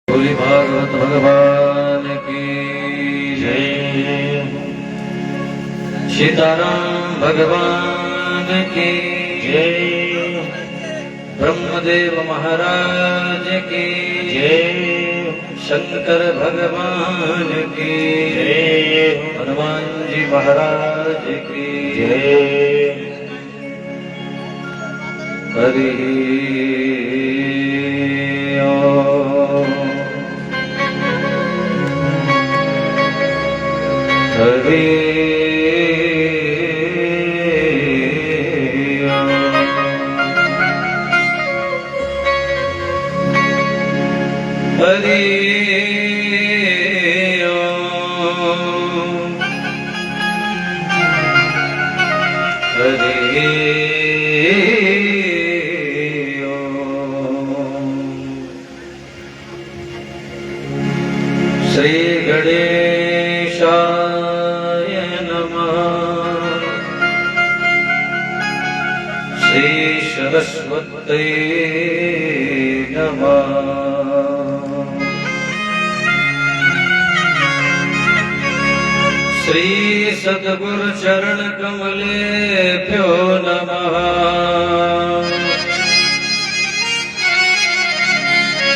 बोली भागवत भगवान की जय। सीताराम भगवान की जय। ब्रह्मदेव महाराज की जय। शंकर भगवान की जय। हनुमान जी महाराज की जय। हरि हरि हरि श्री गणेशाय नमः। श्री सरस्वती नमः। श्री सद्गुरु चरण कमलेभ्यो नमः।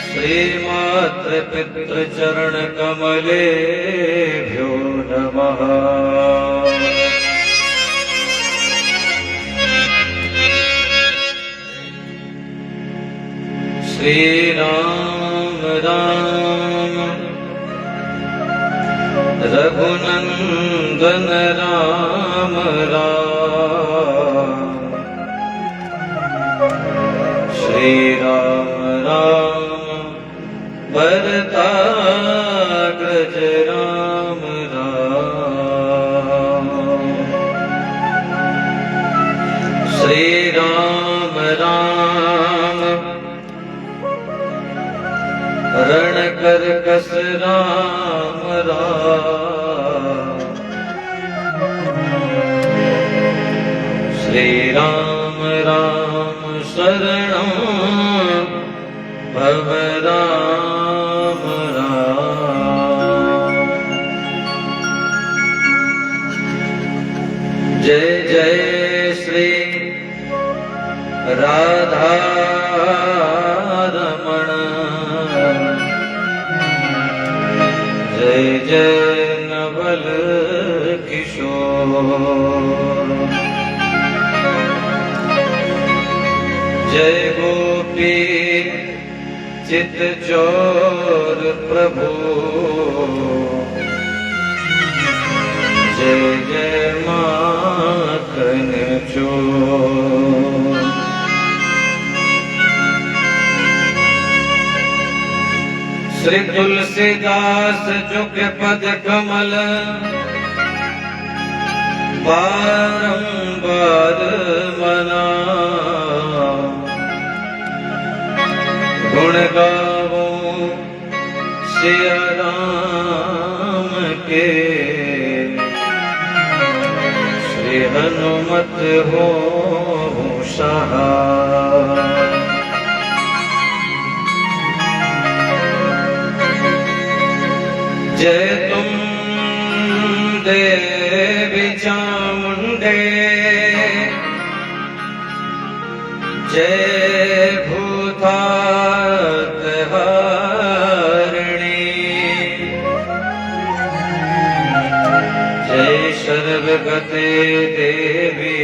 श्री मातृ पितृ चरण कमलेभ्यो नमः। श्री राम राम रघुनंदन राम राम। श्री राम राम भरताग्रज राम राम। श्री राम राम रण कर्कश राम राम। श्री राम राम शरणं भव राम राम। जय जय श्री राधा रमण। जय जय नवल किशोर। जय गोपी चित चोर प्रभु। जय जय माखन चोर। श्री तुलसीदास जुग पद कमल बारंबार मना। गुण गावो सिया राम के। श्री हनुमत हो सहाय। जय तुम देवी चामुंडे। जय भूतात्हारिणी। जय सर्वगते देवी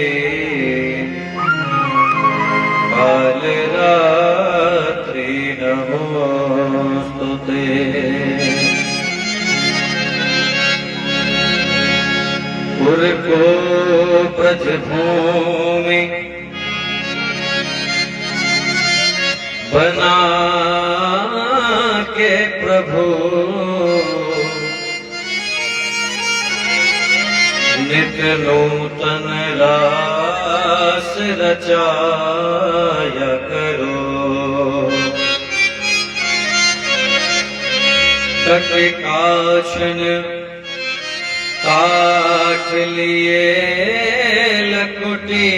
कालरात्रि नमोस्तुते। पुर को ब्रज भूमि बना के प्रभु। नित नूतन रास रचाया करो। तट काशन काट लिए लकुटी।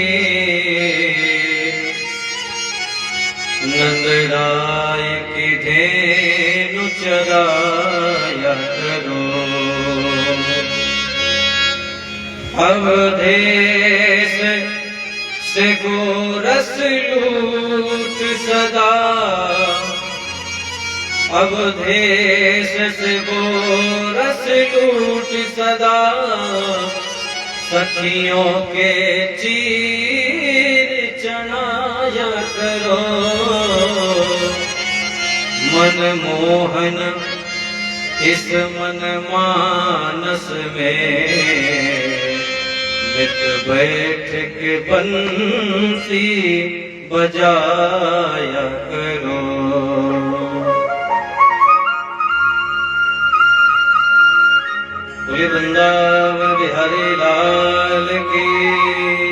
नंदराय की धेनु चराया करो। अवधेश से गोरस लूट सदा, अवधेश से गोरस लूट सदा, सखियों के चीर चढ़ाया करो। मनमोहन इस मन मानस में, नित बैठ के बंसी बजाया करो। बोले वृंदावन बिहारी लाल की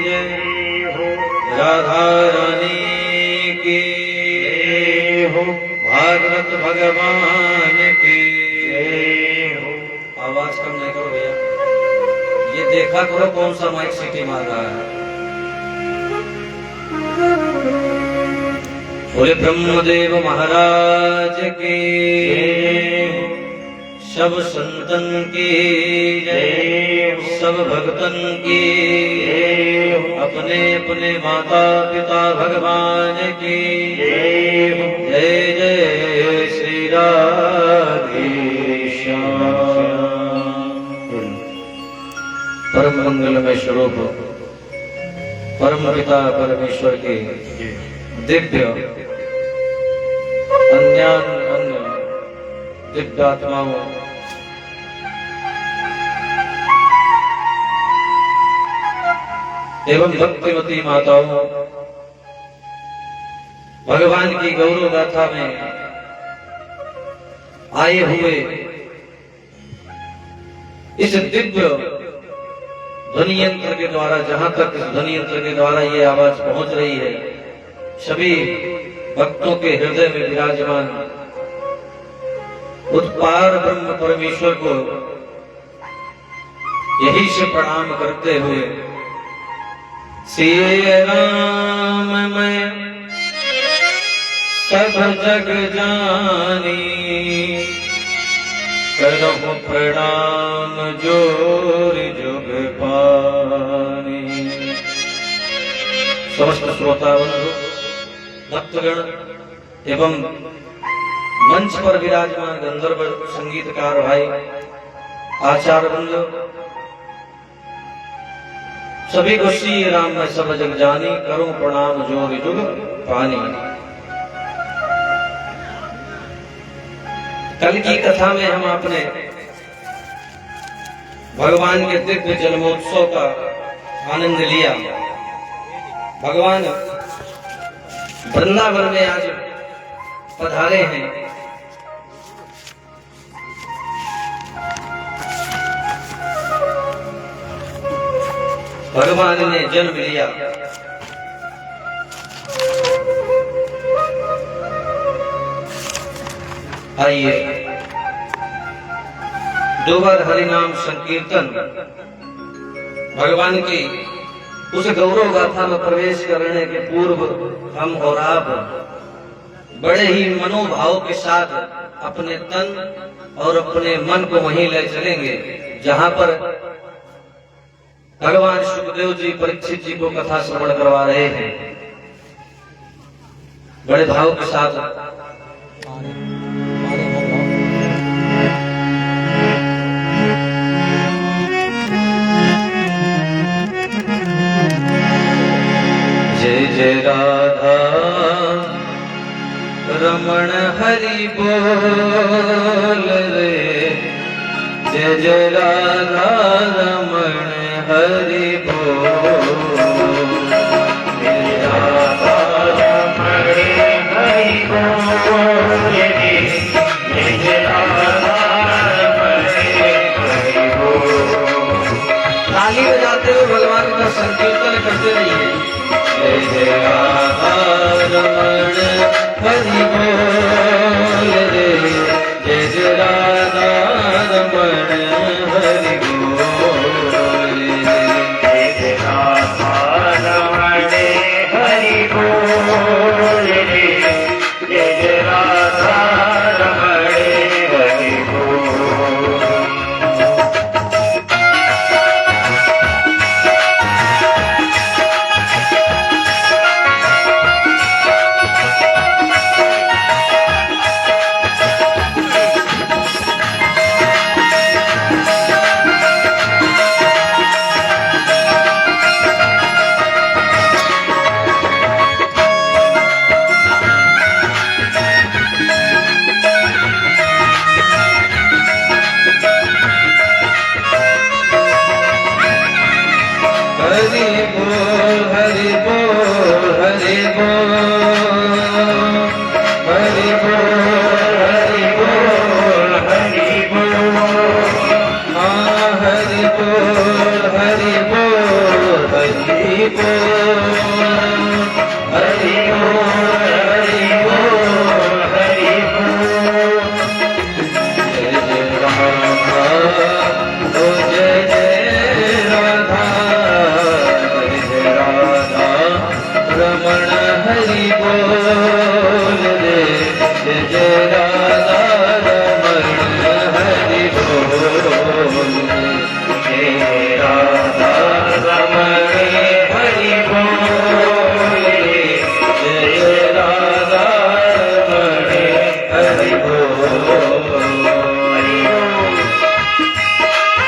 जय हो, राधा रानी की हो, भागवत भगवान की हो। आवाज कम नहीं करो भैया, ये देखा करो कौन सा माइक सीटी मार रहा है। बोले ब्रह्मदेव महाराज की, सब संतन की जय, सब भक्तन की, अपने अपने माता पिता भगवान की जय। जय श्री राधेश्याम। परम मंगलमय स्वरूप परम पिता परमेश्वर के दिव्य अन्य दिव्य आत्माओं एवं भक्तिमती माताओं, भगवान की गौरव गाथा में आए हुए इस दिव्य ध्वनि यंत्र के द्वारा, जहां तक इस ध्वनि यंत्र के द्वारा ये आवाज पहुंच रही है, सभी भक्तों के हृदय में विराजमान उत्पार ब्रह्म परमेश्वर को यही से प्रणाम करते हुए, सिय राम मैं सब जग जानी, करहु प्रणाम जोर जुग पानी। समस्त श्रोता बंधु भक्तगण एवं मंच पर विराजमान गंधर्व संगीतकार भाई, आचार्य बंधु, सभी को श्री राम में सब जग जानी, करूं प्रणाम जोर जुग पानी। कल की कथा में हम आपने भगवान के दिव्य जन्मोत्सव का आनंद लिया। भगवान वृंदावन में आज पधारे हैं। भगवान ने जन्म लिया। आइए दो बार हरि नाम संकीर्तन भगवान की उस गौरव गाथा में प्रवेश करने के पूर्व हम और आप बड़े ही मनोभाव के साथ अपने तन और अपने मन को वहीं ले चलेंगे जहां पर भगवान सुखदेव जी परीक्षित जी को कथा श्रवण करवा रहे हैं। बड़े भाव के साथ जय जय राधा रमण हरि बोल रे, जय जय राधा रमण हरि बोल, जय राधा रमण हरि बोल रे, जय जय राधा रमण हरि बोल। ताली बजाते हुए भगवान का संकीर्तन करते रहिए। जय जय राधा रमण हरि बोल रे, जय जय राधा रमण हरि बोल, जय जय राधा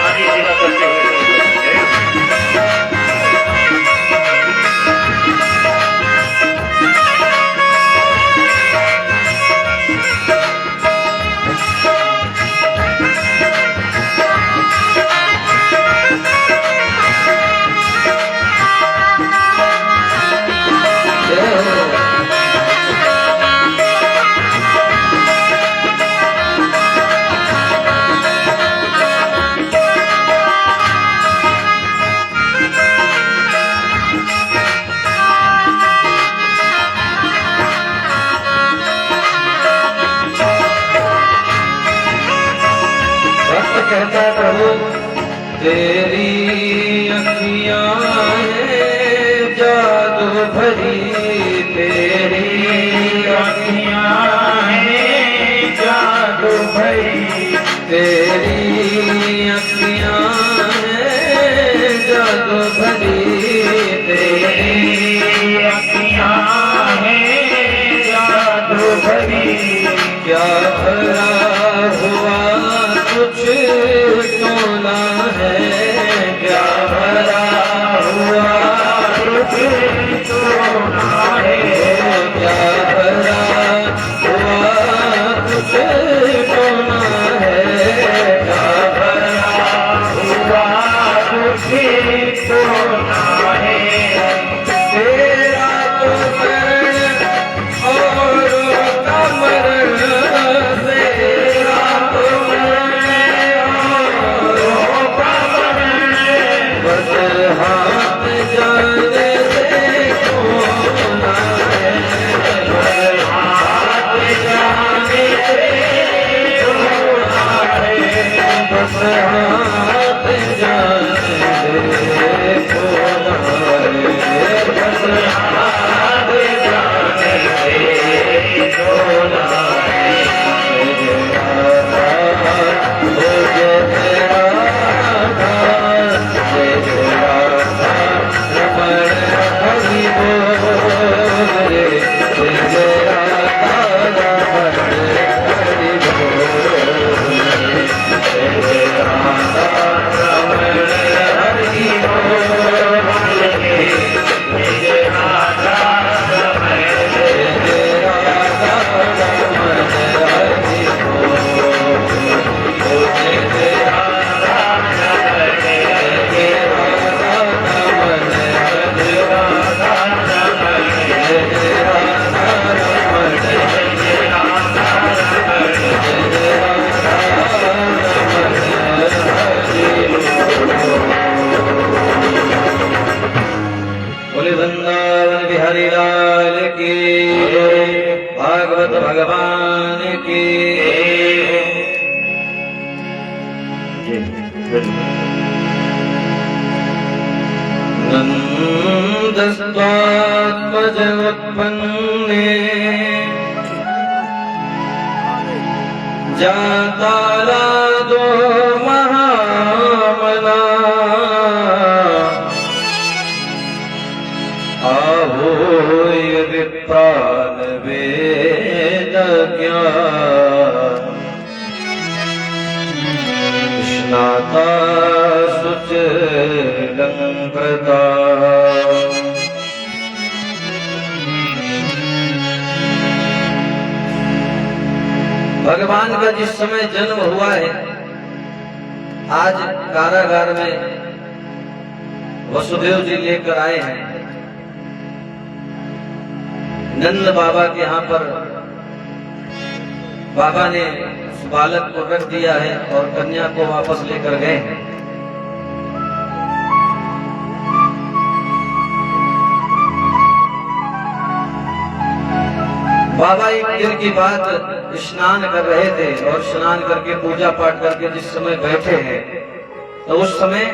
आदि सेवा करते हुए कहता है प्रभु तेरी अखियां हैं जादू भरी, तेरी अखियां हैं जादू भरी, तेरी अखियां हैं जादू भरी, तेरी अखियां हैं जादू भरी। क्या भरा हुआ कुछ टोला है, क्या भरा हुआ कुछ टोला है, क्या भरा हुआ कुछ टोला है, क्या भरा हुआ कुछ टोला है। तेरा तो मरण और कमर तेरा तो हाथ जाने से खोना है, हाथ जाने से खोना है, बस हाथ जाने से खोना है, बस हाथ जाने से खोना है। वृंदावन बिहारी लाल की, भागवत भगवान की। नंदस्त्वात्मज उत्पन्ने जाताला दो महामना, आहोय विप्रान वेद ज्ञान, स्नाता शुच लंकृता। भगवान का जिस समय जन्म हुआ है, आज कारागार में वसुदेव जी लेकर आए हैं। नंद बाबा के यहाँ पर बाबा ने उस बालक को रख दिया है और कन्या को वापस लेकर गए हैं। बाबा एक दिन की बात स्नान कर रहे थे और स्नान करके पूजा पाठ करके जिस समय बैठे हैं तो उस समय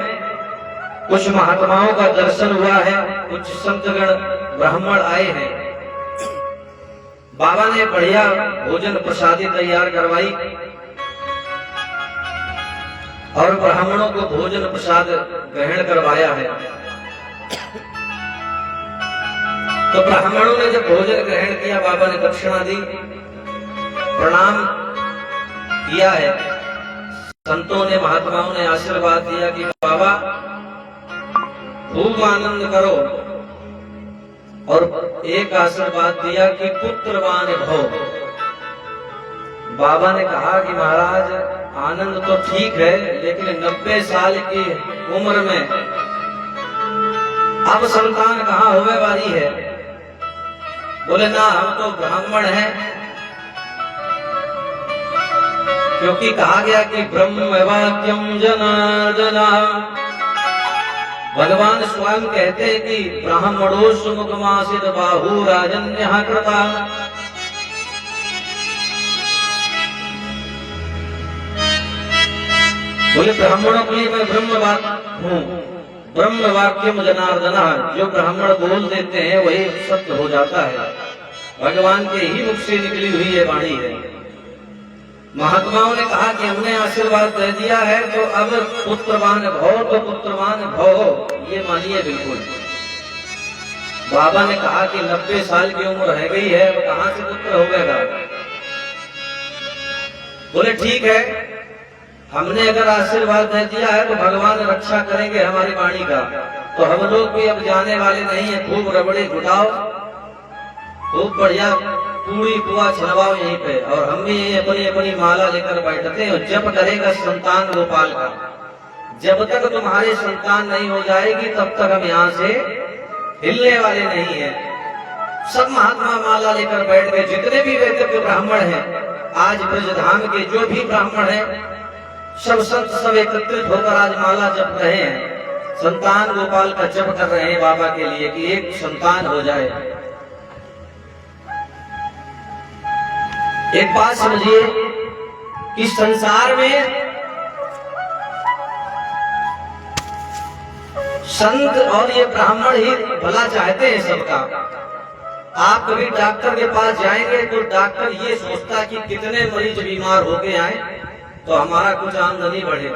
कुछ महात्माओं का दर्शन हुआ है, कुछ संतगण ब्राह्मण आए हैं। बाबा ने बढ़िया भोजन प्रसादी तैयार करवाई और ब्राह्मणों को भोजन प्रसाद ग्रहण करवाया है। तो ब्राह्मणों ने जब भोजन ग्रहण किया, बाबा ने दक्षिणा दी, प्रणाम किया है। संतों ने, महात्माओं ने आशीर्वाद दिया कि बाबा खूब आनंद करो, और एक आशीर्वाद दिया कि पुत्रवान भव। बाबा ने कहा कि महाराज आनंद तो ठीक है, लेकिन 90 साल की उम्र में अब संतान कहाँ होने वाली है। बोले ना, हम तो ब्राह्मण हैं, क्योंकि कहा गया कि ब्रह्म वाक्यम जनार्दना। भगवान स्वयं कहते हैं कि ब्राह्मणो सुमुखमासित बाहु राजन्य कृता। बोले ब्राह्मणों के लिए मैं ब्रह्म वाक्यम जनार्दना। जो ब्राह्मण बोल देते हैं वही सत्य हो जाता है, भगवान के ही मुख से निकली हुई ये वाणी है। महात्माओं ने कहा कि हमने आशीर्वाद दे दिया है, तो अब पुत्रवान भव, तो पुत्रवान भव ये मानिए बिल्कुल। बाबा ने कहा कि 90 साल की उम्र रह गई है, अब कहां से पुत्र होगा। बोले ठीक है, हमने अगर आशीर्वाद दे दिया है तो भगवान रक्षा करेंगे हमारी वाणी का। तो हम लोग भी अब जाने वाले नहीं है, खूब रबड़ी घुटाओ, खूब बढ़िया पूरी पुआ छलवाओ यहीं पे, और हम भी अपनी अपनी माला लेकर बैठते हैं। जप करेगा संतान गोपाल का। जब तक तुम्हारी संतान नहीं हो जाएगी तब तक हम यहाँ से हिलने वाले नहीं है। सब महात्मा माला लेकर बैठ गए, जितने भी व्यक्ति ब्राह्मण हैं, आज ब्रजधाम के जो भी ब्राह्मण हैं, सब संत सब एकत्रित होकर आज माला जप रहे हैं, संतान गोपाल का जप कर रहे हैं बाबा के लिए कि एक संतान हो जाए। एक बात समझिए कि संसार में संत और ये ब्राह्मण ही भला चाहते हैं सबका। आप कभी डॉक्टर के पास जाएंगे तो डॉक्टर ये सोचता कि कितने मरीज बीमार होके आए तो हमारा कुछ आमदनी बढ़े।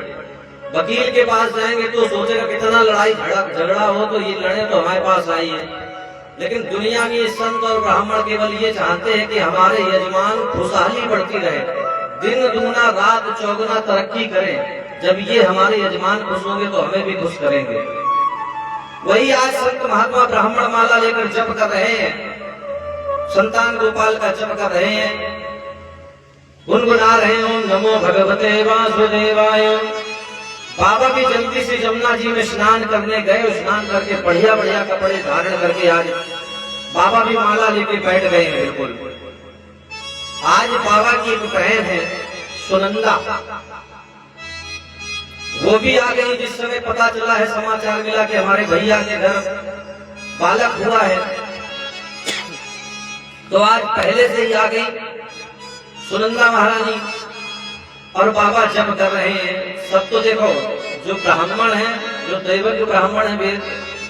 वकील के पास जाएंगे तो सोचेगा कितना लड़ाई झगड़ा हो तो ये लड़े तो हमारे पास आई है। लेकिन दुनिया में संत और ब्राह्मण केवल ये चाहते हैं कि हमारे यजमान खुशहाली बढ़ती रहे, दिन दूना रात चौगुना तरक्की करें। जब ये हमारे यजमान खुश होंगे तो हमें भी खुश करेंगे। वही आज संत महात्मा ब्राह्मण माला लेकर जप कर रहे हैं, संतान गोपाल का जप कर रहे हैं, गुनगुना रहे हैं ओम नमो भगवते वासुदेवाय। बाबा भी जल्दी से जमुना जी में स्नान करने गए, स्नान करके बढ़िया बढ़िया कपड़े धारण करके आज बाबा भी माला लेके बैठ गए हैं। बिल्कुल आज बाबा की एक बहन है सुनंदा, वो भी आ गई। जिस समय पता चला है, समाचार मिला कि हमारे भैया के घर बालक हुआ है, तो आज पहले से ही आ गई सुनंदा महारानी, और बाबा जप कर रहे हैं। सब तो देखो, जो ब्राह्मण है, जो दैवज्ञ ब्राह्मण है, वेद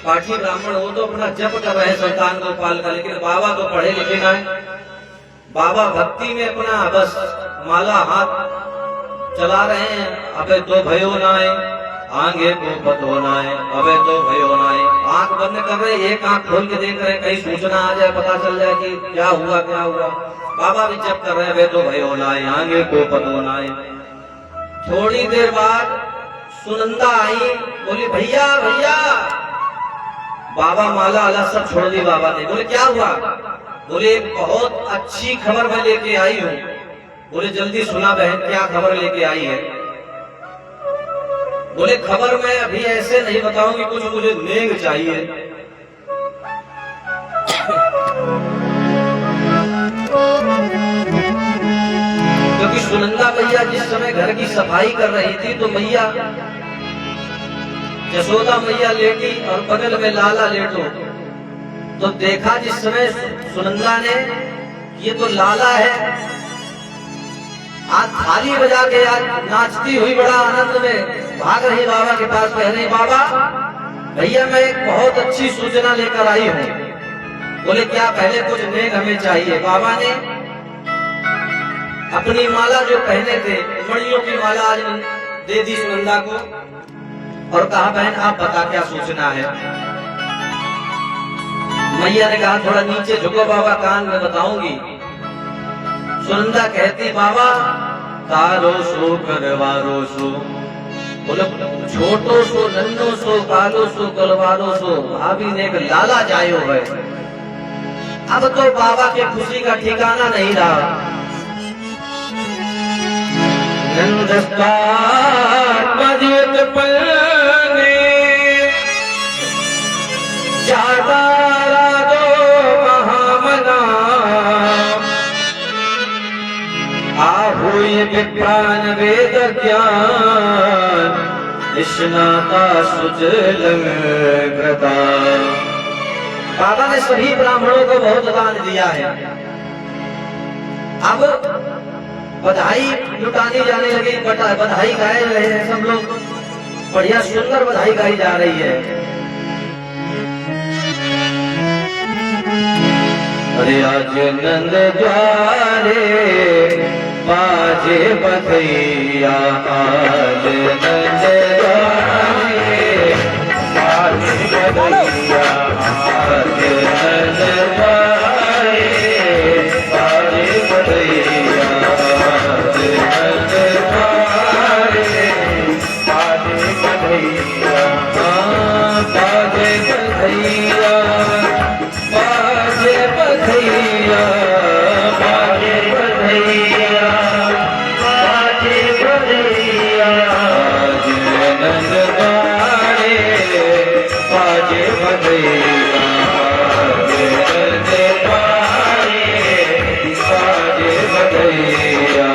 पाठी ब्राह्मण, वो तो अपना जप कर रहे हैं संतान गोपाल का। लेकिन बाबा तो पढ़े लिखे ना है, बाबा भक्ति में अपना बस माला हाथ चला रहे हैं। अबे तो भयो नाए आगे को पतो नाए, अबे तो भयो नाए। आंख बंद कर रहे, एक आंख खोल के देख रहे, कहीं सूचना आ जाए, पता चल जाए कि क्या हुआ क्या हुआ। बाबा भी जप कर रहे हैं, वे तो भयो नाए आगे को पतो नाए। थोड़ी देर बाद सुनंदा आई, बोली भैया भैया। बाबा माला आला सब छोड़ दी बाबा ने। बोले क्या हुआ? बोले एक बहुत अच्छी खबर मैं लेके आई हूँ। बोले जल्दी सुना बहन, क्या खबर लेके आई है? बोले खबर मैं अभी ऐसे नहीं बताऊंगी, कुछ मुझे नेंग चाहिए। क्योंकि सुनंदा भैया जिस समय घर की सफाई कर रही थी तो मैया यशोदा मैया लेटी और बगल में लाला लेटो, तो देखा जिस समय सुनंदा ने, ये तो लाला है। आज थाली बजा के आज नाचती हुई बड़ा आनंद में भाग रही बाबा के पास, कह रही बाबा भैया मैं एक बहुत अच्छी सूचना लेकर आई हूँ। बोले क्या? पहले कुछ नेक हमें चाहिए। बाबा ने अपनी माला जो पहने थे, मणियों की माला आज दे दी सुनंदा को, और कहा बहन आप बता क्या सूचना है? मैया ने कहा थोड़ा नीचे झुको बाबा, कान में बताऊंगी। सुनंदा कहती बाबा कालो सो करवारो सो, बोले छोटो सो नन्नो सो कालो सो कलवारो सो, भाभी ने एक लाला जायो है। अब तो बाबा के खुशी का ठिकाना नहीं रहा। नंदकार मजित पलने ज्यादा राजो महामना, आहुय विप्रान वेद ज्ञान, निष्णाता सुजलम कृता। बाबा ने सभी ब्राह्मणों को बहुत दान दिया है। अब बधाई लुटानी जाने लगे, बधाई गाए रहे हैं सब लोग, बढ़िया सुंदर बधाई गाई जा रही है। अरे आज नंद द्वारे बाजे बधैया, आज नंद द्वारे बाजे बधैया, आज नंद द्वारे बाजे बधैया, आज नंद द्वारे बाजे बधैया, बाजे बधैया, बाजे बधैया, बाजे बधैया, बाजे बधैया, आज नंद द्वारे बाजे बधैया, आज नंद द्वारे बाजे बधैया।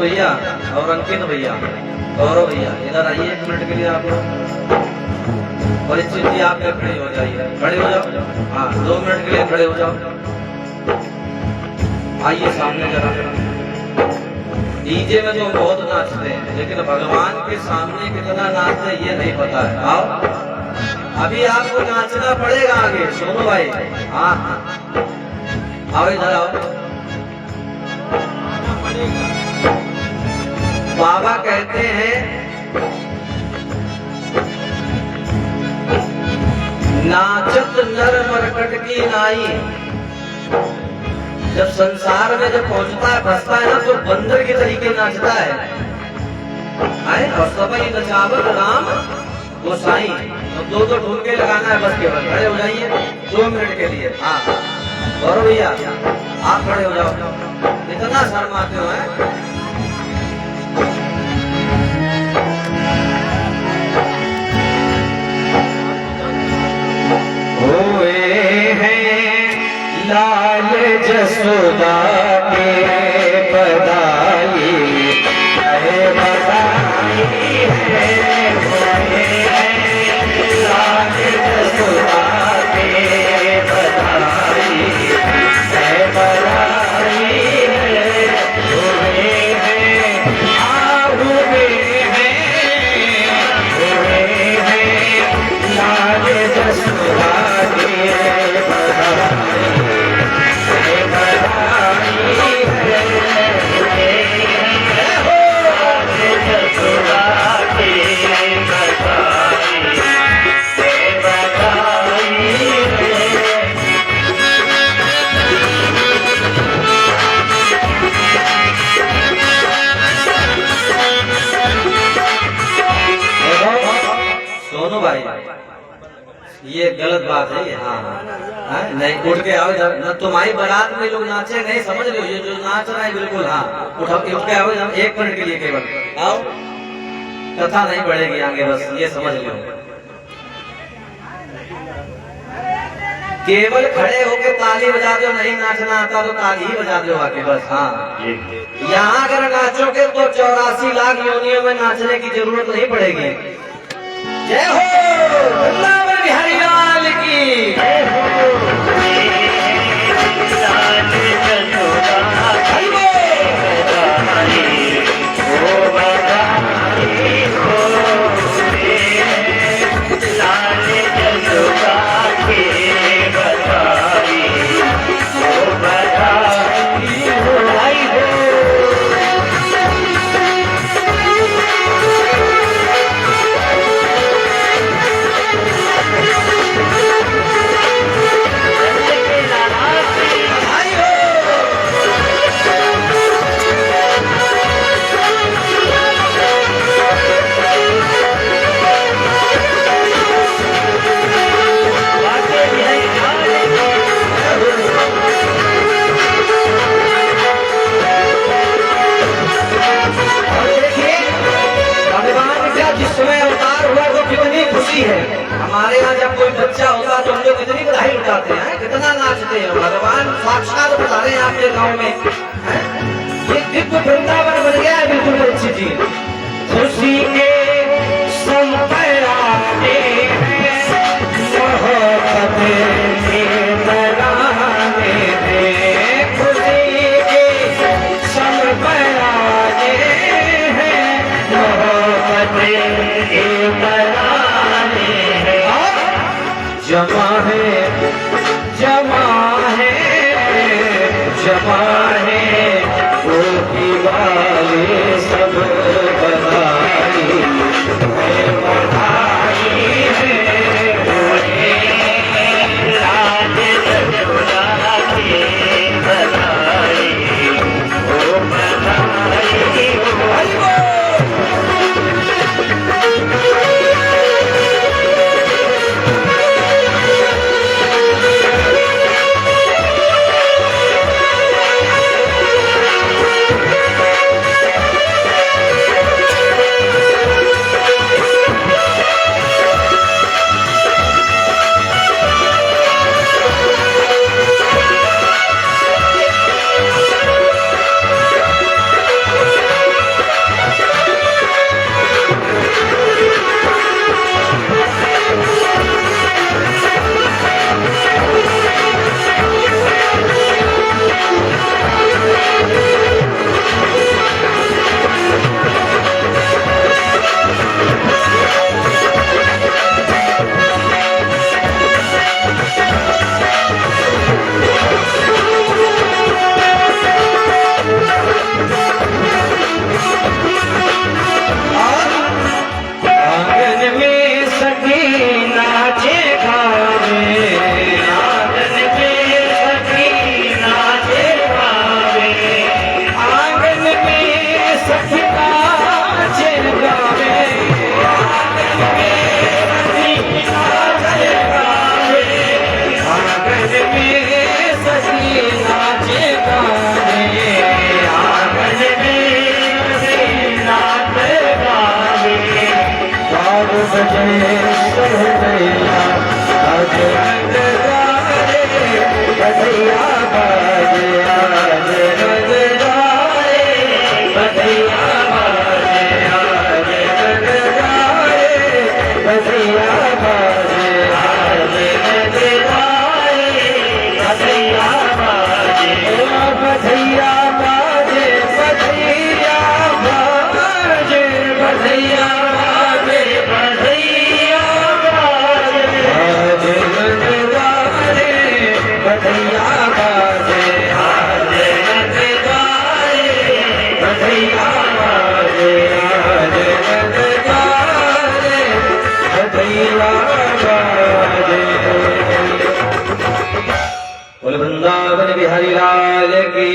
भैया और अंकित भैया, गौरव भैया, इधर आइए 1 मिनट के लिए आप लोग। परिचित जी आप खड़े हो जाइए, खड़े हो जाओ। हाँ 2 मिनट के लिए खड़े हो जाओ। आइए सामने जरा। डीजे में तो बहुत नाचते हैं, लेकिन भगवान के सामने कितना नाचते ये नहीं पता है। आओ अभी आपको नाचना पड़ेगा आगे। सोनू भाई हाँ आओ इधर आओ। बाबा कहते हैं नाचत नर मरकट की नाई। जब संसार में जब पहुंचता है फंसता है ना तो बंदर के तरीके नाचता है। सबई नचावत राम गोसाई। तो 2 ढूंढ लगाना है बस। केवल खड़े हो जाइए 2 मिनट के लिए। हाँ गौरव भैया आप खड़े हो जाओ। इतना शर्माते हो है। लाल जसोदा के बधाई है, बधाई है। लाल जसोदा के बधाई है, बधाई है। हुए हैं हुए हैं लाल जसोदा के बधाई। नहीं उठ के आओ इधर। न तुम्हारी बारात में लोग नाचे नहीं, समझ लो ये जो नाच रहा है बिल्कुल। हाँ उठ के आओ इधर, 1 मिनट के लिए केवल आओ, कथा नहीं बढ़ेगी आगे, बस ये समझ लो। केवल खड़े होके ताली बजा दो, नहीं नाचना आता तो ताली ही बजा दो आके बस। हाँ यहाँ अगर नाचोगे तो 84 लाख योनियों में नाचने की जरूरत नहीं पड़ेगी। जय हो वृंदावन बिहारी लाल की। हमारे यहाँ जब कोई बच्चा होता तो हम लोग कितनी बधाई उठाते हैं, कितना नाचते हैं। भगवान साक्षात बता रहे हैं आपके गांव में, ये दिव्य वृंदावन बन गया है बिल्कुल परीक्षित जी। खुशी के संपराने खुशी के संपराने जमा है जमा है जमा है वो वाले सब बधाई बधाई है लाल रघुला के बधाई ओ बधाई वृंदावन बिहारी लाल की,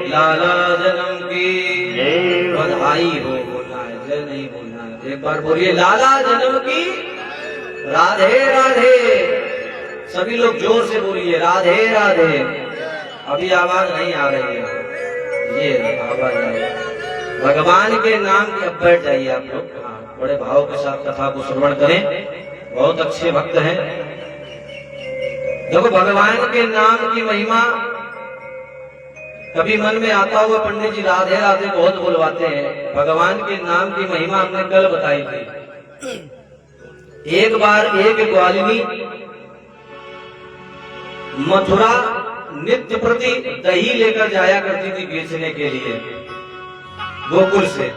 लाला जन्म की बधाई हो। बोलना है, जय नहीं बोलना है। एक बार बोलिए लाला जन्म की, राधे राधे। सभी लोग जोर से बोलिए राधे राधे। अभी आवाज नहीं आ रही है, ये आवाज आ रही है। भगवान के नाम की, अब बैठ जाइए आप लोग, बड़े भाव के साथ कथा को श्रवण करें, बहुत अच्छे भक्त हैं। देखो भगवान के नाम की महिमा कभी मन में आता हुआ पंडित जी राधे राधे बहुत बोलवाते हैं। भगवान के नाम की महिमा हमने कल बताई थी। एक बार एक ग्वालिनी मथुरा नित्य प्रति दही लेकर जाया करती थी बेचने के लिए गोकुल से।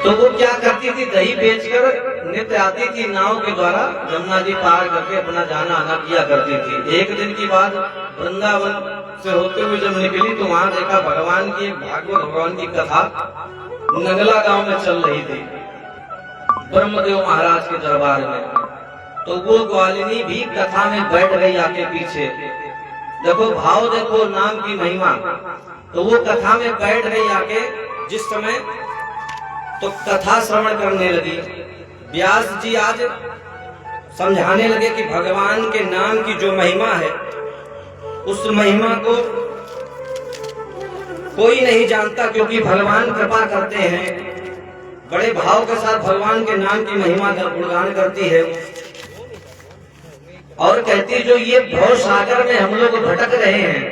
तो वो क्या करती थी, दही बेचकर नित्य आती थी नाव के द्वारा जमुना जी पार करके अपना जाना आना किया करती थी। एक दिन की बात, वृंदावन से होते हुए जब निकली तो वहां देखा भगवान की, भागवत भगवान की कथा नगला गांव में चल रही थी, ब्रह्मदेव महाराज के दरबार में। तो वो ग्वालिनी भी कथा में बैठ गई आके पीछे। देखो भाव, देखो नाम की महिमा। तो वो कथा में बैठ गई आके जिस समय, तो कथा श्रवण करने लगी। व्यास जी आज समझाने लगे कि भगवान के नाम की जो महिमा है, उस महिमा को कोई नहीं जानता, क्योंकि भगवान कृपा करते हैं। बड़े भाव के साथ भगवान के नाम की महिमा गुणगान करती है और कहती, जो ये भव सागर में हम लोग भटक रहे हैं,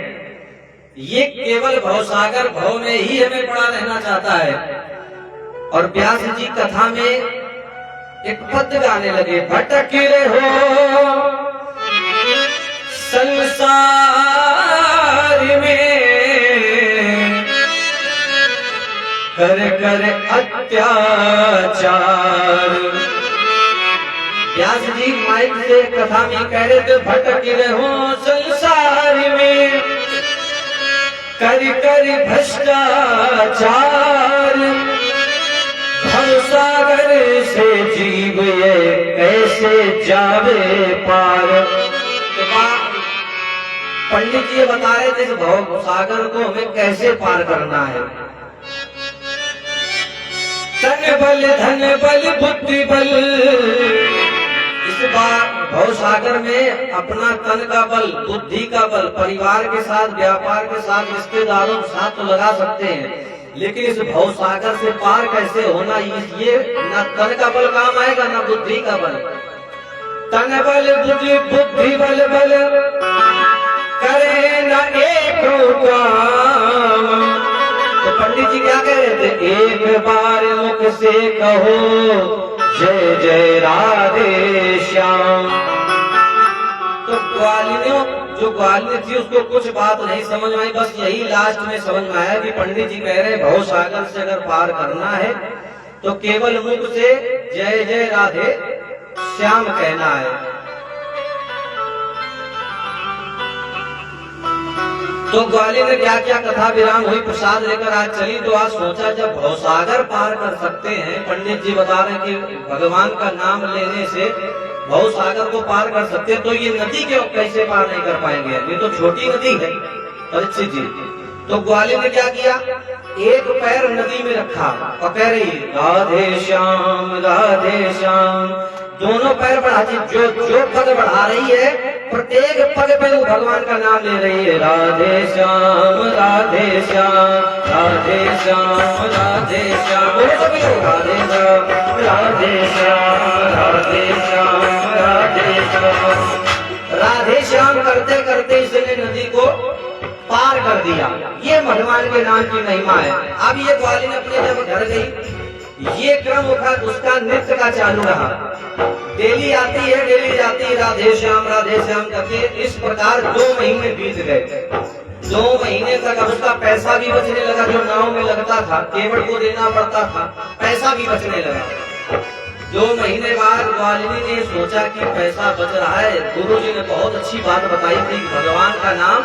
ये केवल भव सागर, भव में ही हमें पड़ा रहना चाहता है। और व्यास जी कथा में एक पद गाने लगे, भटक रहो संसार में, कर कर अत्याचार। व्यास जी माइक से कथा में कह रहे थे, भटक रहो संसार में, कर कर भ्रष्टाचार, सागर से जीव ये कैसे जावे पार। तो पंडित जी बता रहे थे कि भव सागर को हमें कैसे पार करना है। तन बल धन बल बुद्धि बल, इस बार भव सागर में अपना तन का बल, बुद्धि का बल, परिवार के साथ, व्यापार के साथ, रिश्तेदारों के साथ तो लगा सकते हैं, लेकिन इस भव सागर से पार कैसे होना, ये न तन का बल काम आएगा न बुद्धि का बल। तन बल बुद्धि बुद्धि बल बल करे न एक काम। तो पंडित जी क्या कह रहे थे, एक बार मुख से कहो जय जय राधे श्याम। तो ग्वालिनियों, जो ग्वालिनी थी उसको कुछ बात नहीं समझ में आई, बस यही लास्ट में समझ में आया कि पंडित जी कह रहे भव सागर से अगर पार करना है तो केवल मुख से जय जय राधे श्याम कहना है। तो ग्वालिनी ने क्या क्या कथा विराम हुई, प्रसाद लेकर आज चली। तो आज सोचा जब भव सागर पार कर सकते हैं, पंडित जी बता रहे कि भगवान का नाम लेने से भव सागर को पार कर सकते हैं, तो ये नदी के कैसे पार नहीं कर पाएंगे, ये तो छोटी नदी है परीक्षित जी। तो ग्वालिनी ने क्या किया, एक पैर नदी में रखा और कह रही राधे श्याम राधे श्याम। दोनों पैर बढ़ाती, जो पग बढ़ा रही है, प्रत्येक पग पे वो भगवान का नाम ले रही है, राधे श्याम राधे श्याम राधे श्याम राधे श्याम। बोलो सभी लोग राधे श्याम राधे श्याम राधे श्याम राधे श्याम। राधे श्याम करते करते इसने नदी को पार कर दिया। ये भगवान के नाम की महिमा है। अब ये ग्वालिनी अपने जब घर गई, ये क्रम उसका नृत्य का चालू रहा। डेली आती है, डेली जाती है, राधे श्याम करके। इस प्रकार 2 महीने बीत गए। 2 महीने तक अब उसका पैसा भी बचने लगा, जो नाव में लगता था, केवड़ को देना पड़ता था, पैसा भी बचने लगा। 2 महीने बाद ग्वालिनी ने सोचा कि पैसा बच रहा है। गुरु जी ने बहुत अच्छी बात बताई थी, भगवान का नाम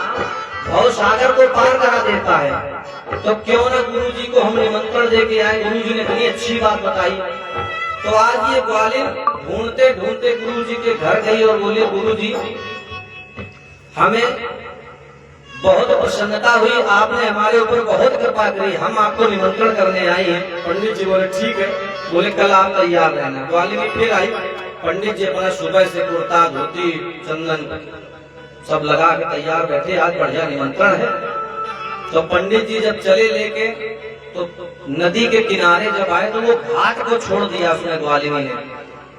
भव सागर को पार करा देता है, तो क्यों ना गुरु जी को हम निमंत्रण दे के आए। गुरु जी ने इतनी अच्छी बात बताई। तो आज ये ग्वालिनी ढूंढते ढूंढते गुरु जी के घर गई और बोले, गुरु जी हमें बहुत प्रसन्नता हुई, आपने हमारे ऊपर बहुत कृपा करी, हम आपको निमंत्रण करने आए हैं। पंडित जी बोले ठीक है, बोले कल आप तैयार रहना। ग्वालिनी फिर आई पंडित जी अपना सुबह से कुर्ता धोती चंदन सब लगा के तैयार बैठे, आज बढ़िया निमंत्रण है। तो पंडित जी जब चले लेके तो नदी के किनारे जब आए तो वो घाट को छोड़ दिया उसने ग्वालिनी ने।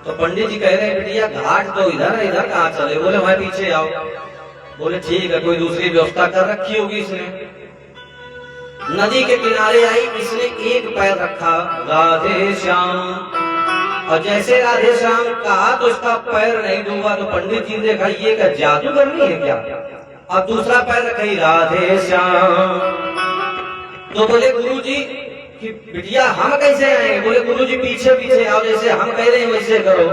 तो पंडित जी कह रहे बिटिया घाट तो इधर है, इधर कहाँ चले? बोले मैं पीछे आओ। बोले ठीक है, कोई दूसरी व्यवस्था कर रखी होगी इसने। नदी के किनारे आई, इसने एक पैर रखा, राधे श्याम, और जैसे राधे श्याम कहा तो इसका पैर नहीं डूबा। तो पंडित जी ने देखा ये क्या जादू करनी है क्या? अब दूसरा पैर रखी, राधे श्याम। तो बोले गुरुजी कि बिटिया हम कैसे आएंगे? बोले गुरुजी पीछे पीछे आओ, जैसे हम कह रहे हैं वैसे करो।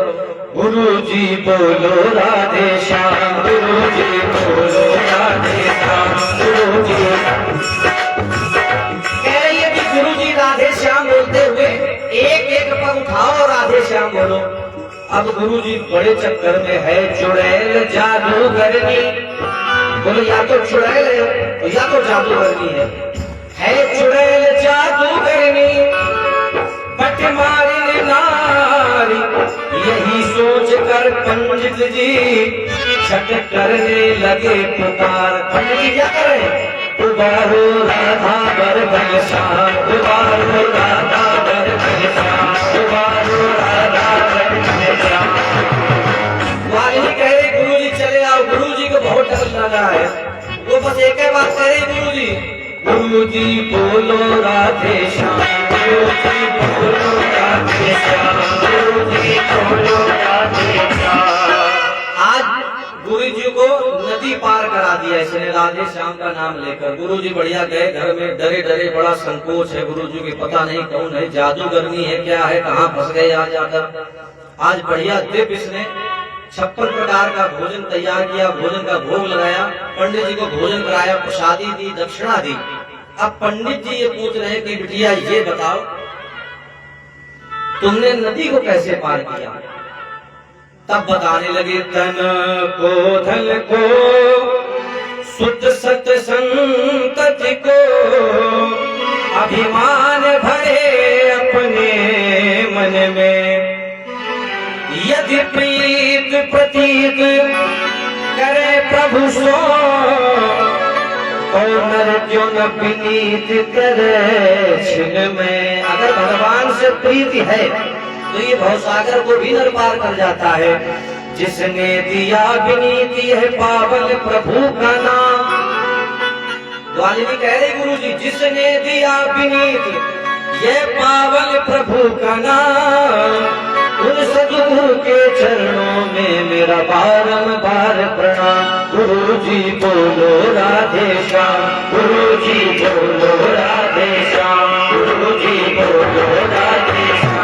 गुरुजी बोलो राधे श्याम, गुरुजी बोलो राधे श्याम, गुरुजी कह रही है कि गुरुजी राधे श्याम बोलते हुए एक एक पग उठाओ, राधे श्याम बोलो। अब गुरुजी बड़े चक्कर में है, चुड़ैल जादूगरनी। बोलो या तो चुड़ैल है या तो जादूगरनी है चुड़ैल जादूगरनी, पट मारी नारी। यही सोच कर पंडित जी छठ करने लगे पुकार। पंडित जी क्या करें? उबारो राधा बर घनश्याम, उबारो राधा बर घनश्याम, उबारो राधा बर घनश्याम। वाली कह रहे गुरुजी चले आओ। गुरुजी को बहुत डर लगा है, वो बस एक ही बात कह रहे गुरुजी, गुरुजी बोलो राधे श्याम, गुरुजी बोलो राधे श्याम, गुरुजी बोलो राधे श्याम। आज गुरुजी को नदी पार करा दिया इसने राधे श्याम का नाम लेकर। गुरुजी बढ़िया गए घर में, डरे डरे, बड़ा संकोच है गुरुजी की, पता नहीं कौन है, जादूगरनी है क्या है, कहाँ फंस गए आज आकर। आज बढ़िया दिव्य इसने 56 प्रकार का भोजन तैयार किया, भोजन का भोग लगाया, पंडित जी को भोजन कराया, प्रसादी दी, दक्षिणा दी। अब पंडित जी ये पूछ रहे कि बिटिया ये बताओ तुमने नदी को कैसे पार किया? तब बताने लगे तन को धन को शुद्ध सत संतति को, अभिमान भरे अपने मन में। यदि प्रीत प्रतीत करे प्रभु सो, और नर क्यों न विनीत करे छिन में। अगर भगवान से प्रीति है तो ये भवसागर को भी नर पार कर जाता है। जिसने दिया विनीति है पावन प्रभु का नाम। ग्वालिनी कह रही गुरुजी जिसने दिया विनीत ये पावन प्रभु का नाम, उन सद्गुरु के चरणों में मेरा बारंबार प्रणाम। गुरुजी बोलो राधे श्याम, गुरुजी बोलो राधे श्याम, गुरुजी बोलो राधे श्याम।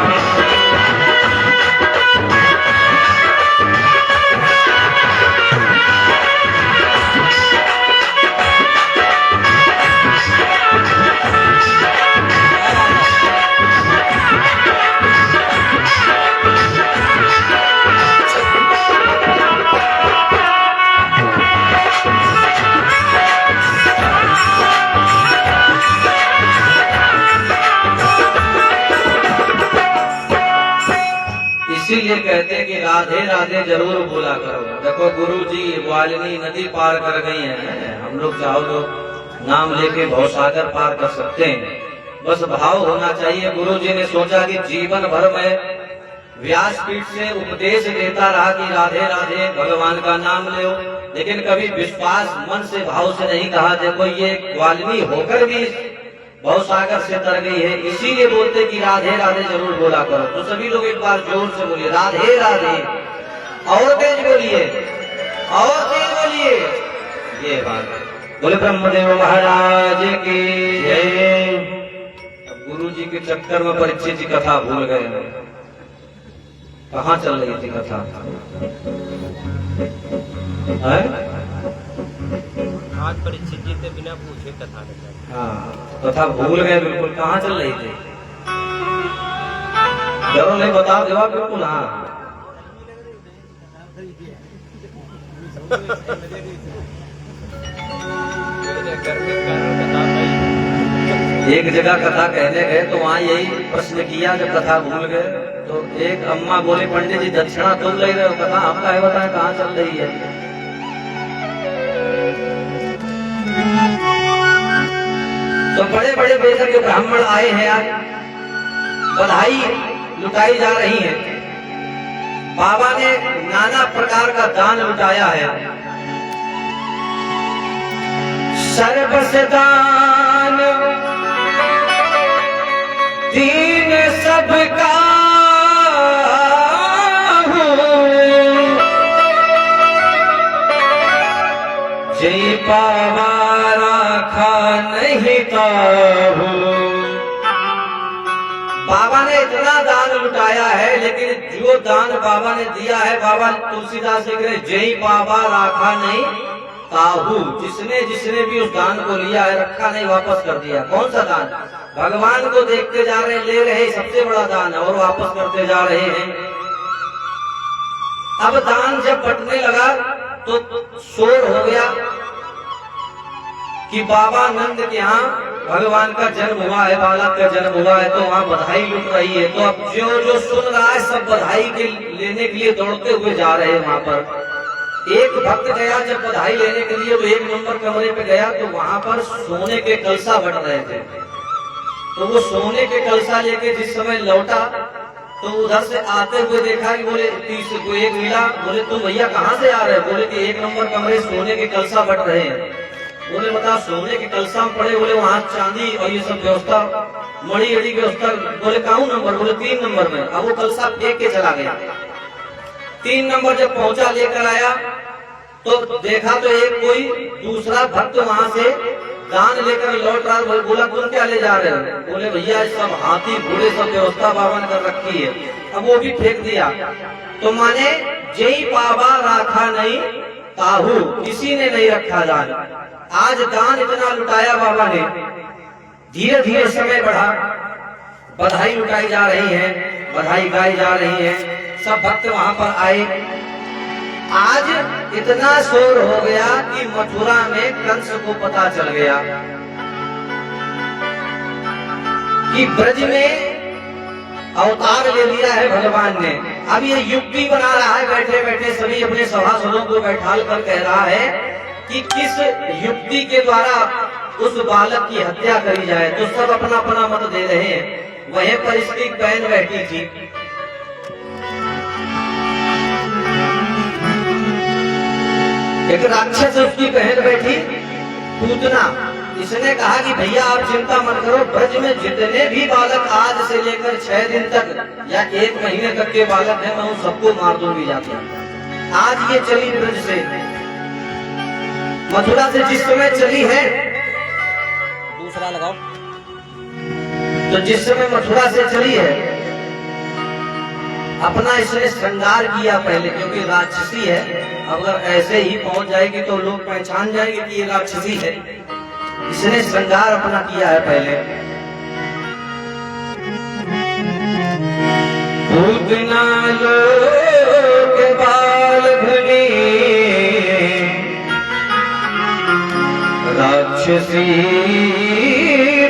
इसीलिए कहते हैं कि राधे राधे जरूर बोला करो। देखो गुरुजी ग्वालिनी नदी पार कर गई है, हम लोग चाहो तो नाम लेके भवसागर पार कर सकते हैं, बस भाव होना चाहिए। गुरुजी ने सोचा कि जीवन भर में व्यासपीठ से उपदेश देता रहा कि राधे राधे भगवान का नाम लो, लेकिन कभी विश्वास मन से भाव से नहीं कहा। देखो ये ग्वालिनी होकर भी भवसागर से तर गई है, इसीलिए बोलते कि राधे राधे जरूर बोला करो। तो सभी लोग एक बार जोर से बोलिए राधे राधे, और तेज बोलिए, और तेज बोलिए। ये बात बोले ब्रह्मदेव महाराज की जय। गुरु जी के चक्कर में परीक्षित जी कथा भूल गए। कहाँ चल रही थी कथा? आज परीक्षित जी से बिना पूछे कथा नहीं। हाँ कथा भूल गए बिल्कुल, कहाँ चल रही थी? जरूर नहीं बताओ जवाब बिल्कुल। हाँ एक जगह कथा कहने गए तो वहाँ यही प्रश्न किया जब कथा भूल गए। तो एक अम्मा बोले पंडित जी दक्षिणा तुम ले रहे हो, कथा आपका है, बताए कहाँ चल रही है। तो बड़े बड़े वेद के ब्राह्मण आए हैं, आज बधाई लुटाई जा रही है। बाबा ने नाना प्रकार का दान लुटाया है। सर्वस दान दीन सबका जय पावा राखा नहीं ताहू। बाबा ने इतना दान लुटाया है, लेकिन जो दान बाबा ने दिया है, बाबा तुलसीदास लिख रहे जय बाबा राखा नहीं ताहू। जिसने जिसने भी उस दान को लिया है, रखा नहीं, वापस कर दिया। कौन सा दान? भगवान को देखते जा रहे, ले रहे, सबसे बड़ा दान है, और वापस करते जा रहे हैं। अब दान जब बंटने लगा तो शोर हो गया कि बाबा नंद के यहाँ भगवान का जन्म हुआ है, बालक का जन्म हुआ है, तो वहाँ बधाई लुट रही है। तो अब जो जो सुन रहा है सब बधाई के लेने के लिए दौड़ते हुए जा रहे हैं वहाँ पर। एक भक्त गया जब बधाई लेने के लिए, तो 1 नंबर कमरे पे गया, तो वहाँ पर सोने के कलसा बन रहे थे। तो वो सोने के कलसा लेके जिस समय लौटा, तो उधर से आते हुए देखा कि बोले 30 को एक मिला। बोले तुम भैया कहाँ से आ रहे हैं? बोले कि 1 नंबर कमरे सोने के कलसा बट रहे हैं। बोले बता सोने के कलसा में पड़े? बोले वहाँ चांदी और ये सब व्यवस्था, मड़ी अड़ी व्यवस्था। बोले कौन नंबर? बोले 3 नंबर में। अब वो कलसा फेंक के चला गया। 3 नंबर जब पहुंचा, लेकर आया, तो देखा तो एक कोई दूसरा भक्त वहां से दान लेकर लौट रहा। बोला तुम क्या ले जा रहे हो? बोले भैया सब हाथी घोड़े सब व्यवस्था बाबा ने कर रखी है। अब वो भी फेंक दिया। तो माने जय बाबा राखा नहीं ताहू, किसी ने नहीं रखा दान। आज दान इतना लुटाया बाबा ने, धीरे धीरे समय बढ़ा, बधाई लुटाई जा रही है, बधाई गाई जा रही है, सब भक्त वहां पर आए। आज इतना शोर हो गया कि मथुरा में कंस को पता चल गया कि ब्रज में अवतार ले लिया है भगवान ने। अब ये युक्ति बना रहा है, बैठे बैठे सभी अपने सभासदों को बैठाल कर कह रहा है कि किस युक्ति के द्वारा उस बालक की हत्या करी जाए। तो सब अपना अपना मत दे रहे हैं। वहीं पर इसकी बहन बैठी थी। एक राक्षस उसकी बहन बैठी, पूतना। इसने कहा कि भैया आप चिंता मत करो, ब्रज में जितने भी बालक आज से लेकर 6 दिन तक या 1 महीने तक के बालक हैं, मैं उन सबको मार दूंगी जाके। आज ये चली ब्रज से, मथुरा से जिस समय चली है, दूसरा लगाओ, तो जिस समय मथुरा से चली है, अपना इसने श्रृंगार किया पहले, क्योंकि राक्षसी है। अगर ऐसे ही पहुंच जाएगी तो लोग पहचान जाएंगे कि ये राक्षसी है। इसने श्रृंगार अपना किया है पहले। पूतना लोक बाल घनी राक्षसी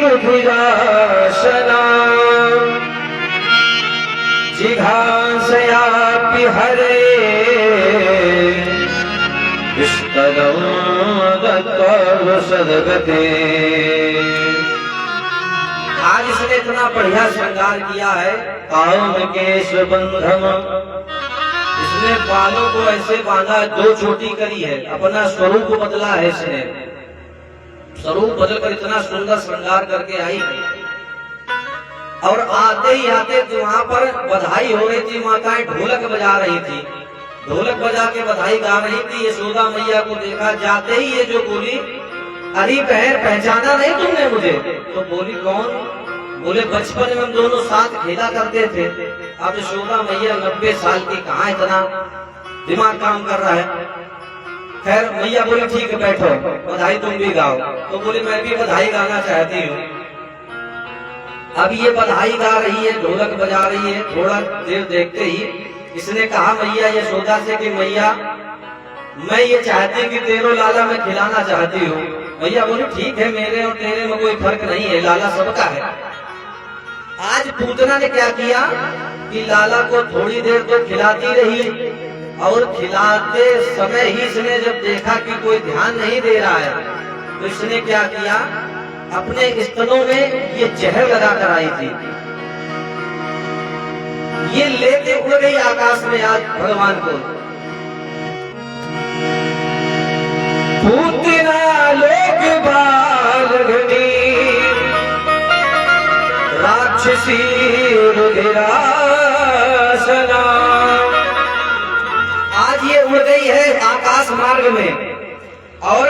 रुधिराशना जिघांसयापि हरे आज इसने इतना बढ़िया श्रृंगार किया है। काम केश बंधम, इसने बालों को ऐसे बांधा, 2 चोटी करी है, अपना स्वरूप बदला है इसने। स्वरूप बदलकर इतना सुंदर श्रृंगार करके आई। और आते ही आते वहां पर बधाई हो रही थी, माताएं ढोलक बजा रही थी, ढोलक बजा के बधाई गा रही थी। यशोदा मैया को देखा, जाते ही ये जो बोली, अरे बहन पहचाना नहीं तुमने मुझे? तो बोली कौन? बोले बचपन में हम दोनों साथ खेला करते थे। अब यशोदा मैया 90 साल की, कहाँ इतना दिमाग काम कर रहा है। खैर मैया बोली ठीक है बैठो, बधाई तुम भी गाओ। तो बोले मैं भी बधाई गाना चाहती हूँ। अब ये बधाई गा रही है, ढोलक बजा रही है। थोड़ा देर देखते ही इसने कहा मैया यशोदा से कि मैया मैं ये चाहती कि तेरो लाला मैं खिलाना चाहती हूँ। मैया बोली ठीक है, मेरे और तेरे में कोई फर्क नहीं है, लाला सबका है। आज पूतना ने क्या किया कि लाला को थोड़ी देर तो खिलाती रही, और खिलाते समय ही इसने जब देखा कि कोई ध्यान नहीं दे रहा है, तो इसने क्या किया, अपने स्तनों में ये जहर लगा कर आई थी। ये लेके उड़ गई आकाश में आज भगवान को। पूतना लोक बालघनी राक्षसी रुधिरासना, आज ये उड़ गई है आकाश मार्ग में। और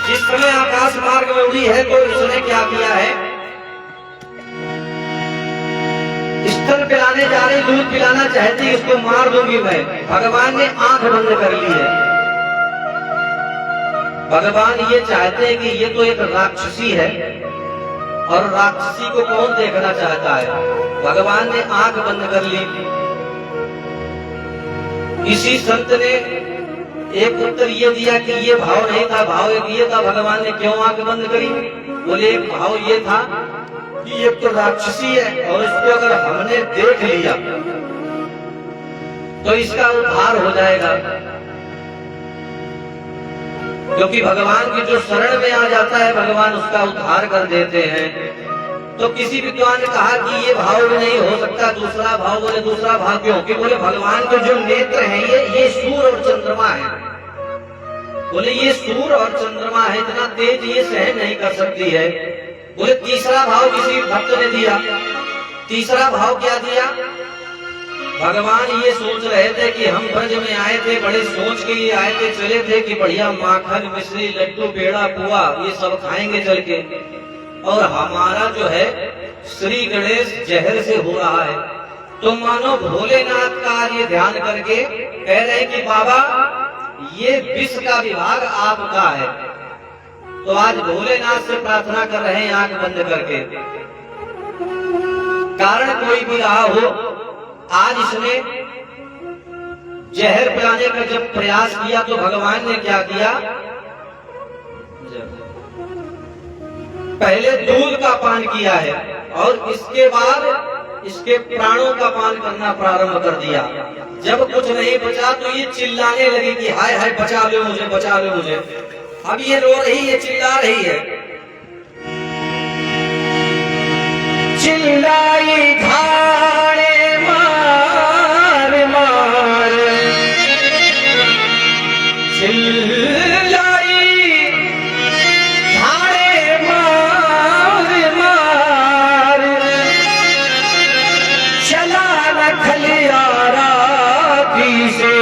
जिस समय आकाश मार्ग में उड़ी है तो इसने क्या किया है, स्तन पिलाने जा रही, दूध पिलाना चाहती, इसको मार दूंगी मैं। भगवान ने आंख बंद कर ली है। भगवान ये चाहते हैं कि ये तो एक राक्षसी है, और राक्षसी को कौन देखना चाहता है। भगवान ने आंख बंद कर ली। किसी संत ने एक उत्तर ये दिया कि ये भाव नहीं था, भाव एक ये था, भगवान ने क्यों आंख बंद करी। बोले एक भाव ये था कि ये तो राक्षसी है, और इसको अगर हमने देख लिया तो इसका उद्धार हो जाएगा, क्योंकि भगवान की जो शरण में आ जाता है भगवान उसका उद्धार कर देते हैं। तो किसी विद्वान ने कहा कि ये भाव भी नहीं हो सकता, दूसरा भाव। बोले दूसरा भाव क्यों? कि बोले भगवान के जो नेत्र हैं ये सूर्य और चंद्रमा है। बोले ये सूर्य और चंद्रमा है, इतना तेज ये सहन नहीं कर सकती है। बोले तीसरा भाव किसी भक्त ने दिया। तीसरा भाव क्या दिया? भगवान ये सोच रहे थे कि हम ब्रज में आए थे, बड़े सोच के ये आए थे, चले थे कि बढ़िया माखन मिश्री लड्डू पेड़ा पुआ ये सब खाएंगे चल के, और हमारा जो है श्री गणेश जहर से हो रहा है। तो मानो भोलेनाथ का ये ध्यान करके कह रहे हैं कि बाबा ये विष का विभाग आपका है। तो आज भोलेनाथ से प्रार्थना कर रहे हैं आंख बंद करके। कारण कोई भी रहा हो, आज इसने जहर पिलाने का जब प्रयास किया तो भगवान ने क्या किया, पहले दूध का पान किया है, और इसके बाद इसके प्राणों का पान करना प्रारंभ कर दिया। जब कुछ नहीं बचा तो ये चिल्लाने लगी कि हाय हाय बचा लो मुझे, बचा लो मुझे। अब ये रो रही है, चिल्ला रही है। चिल्लाई धाड़े मार मार, चिल्लाई धाड़े मार मार, चला न खलियारा से।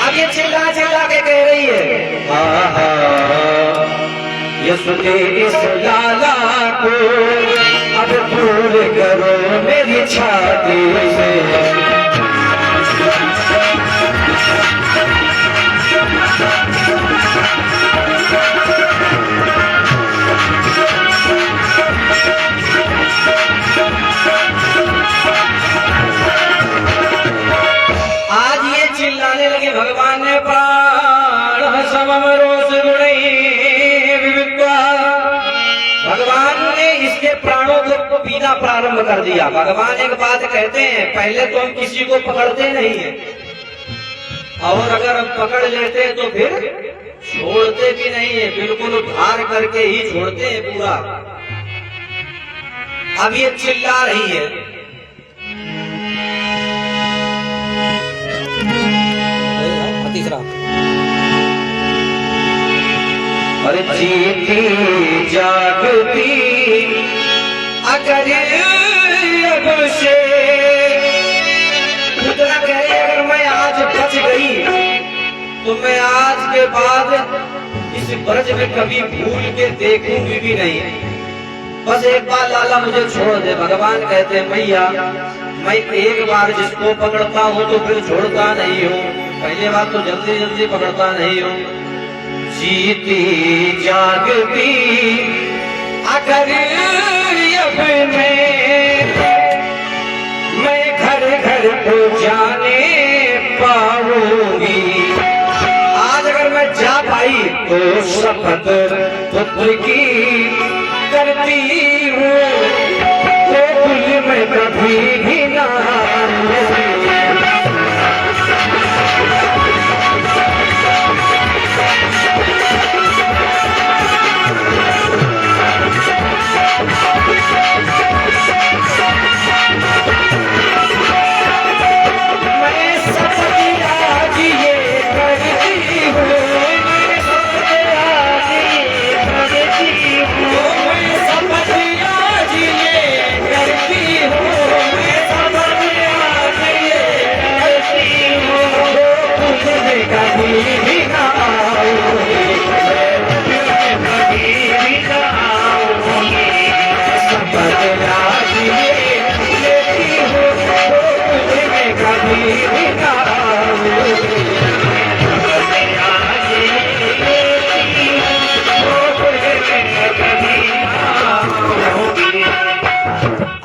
अब ये चिल्ला चिल्ला के कह रही है, यसुदे इस लाला को अब दूर करो मेरी छाती से। आज ये चिल्लाने लगे, भगवान ने प्राण समम रोष गुणई, भगवान ने इसके प्राणों को पीना प्रारंभ कर दिया। भगवान एक बात कहते हैं, पहले तो हम किसी को पकड़ते नहीं है, और अगर हम पकड़ लेते हैं तो फिर छोड़ते भी नहीं है, बिल्कुल उद्धार करके ही छोड़ते हैं पूरा। अब ये चिल्ला रही है, तीसरा, अरे जीती जागती अगर अब से, पूतना कह रही अगर मैं आज बच गई तो मैं आज के बाद इस ब्रज में कभी भूल के देखूंगी भी नहीं, बस एक बार लाला मुझे छोड़ दे। भगवान कहते हैं मैया मैं एक बार जिसको पकड़ता हूँ तो फिर छोड़ता नहीं हूँ, पहले बार तो जल्दी जल्दी पकड़ता नहीं हूँ। जीती जागती अगर अब मैं घर घर को जाने पाऊंगी, आज अगर मैं जा पाई तो शपथ पुत्र की करती हूँ कभी भी ना आऊंगी।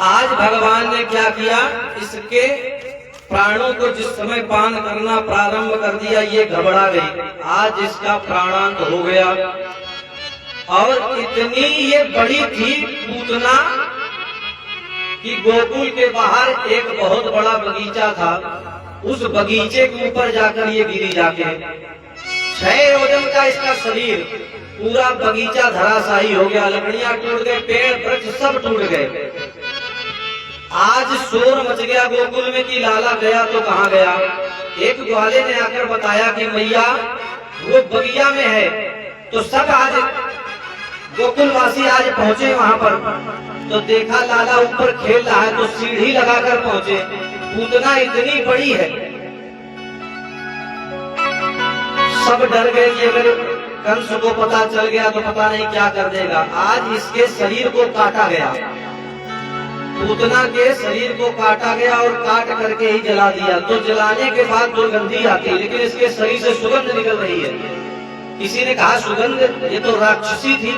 आज भगवान ने क्या किया, इसके प्राणों को जिस समय पान करना प्रारंभ कर दिया ये घबरा गई। आज इसका प्राणांत हो गया। और इतनी ये बड़ी थी पूतना कि गोकुल के बाहर एक बहुत बड़ा बगीचा था, उस बगीचे के ऊपर जाकर ये गिरी जाके 6 योजन का इसका शरीर, पूरा बगीचा धराशायी हो गया, लकड़ियां टूट गए, पेड़ वृक्ष सब टूट गए। आज शोर मच गया गोकुल में कि लाला गया तो कहाँ गया। एक ग्वाले ने आकर बताया कि मैया वो बगिया में है। तो सब आज गोकुलवासी आज पहुंचे वहां पर, तो देखा लाला ऊपर खेल रहा है, तो सीढ़ी लगाकर पहुंचे। पूतना इतनी बड़ी है, सब डर गए कि अगर कंस को पता चल गया तो पता नहीं क्या कर देगा। आज इसके शरीर को काटा गया, पूतना के शरीर को काटा गया और काट करके ही जला दिया। तो जलाने के बाद दुर्गंधी आती, लेकिन इसके शरीर से सुगंध निकल रही है। किसी ने कहा सुगंध, ये तो राक्षसी थी।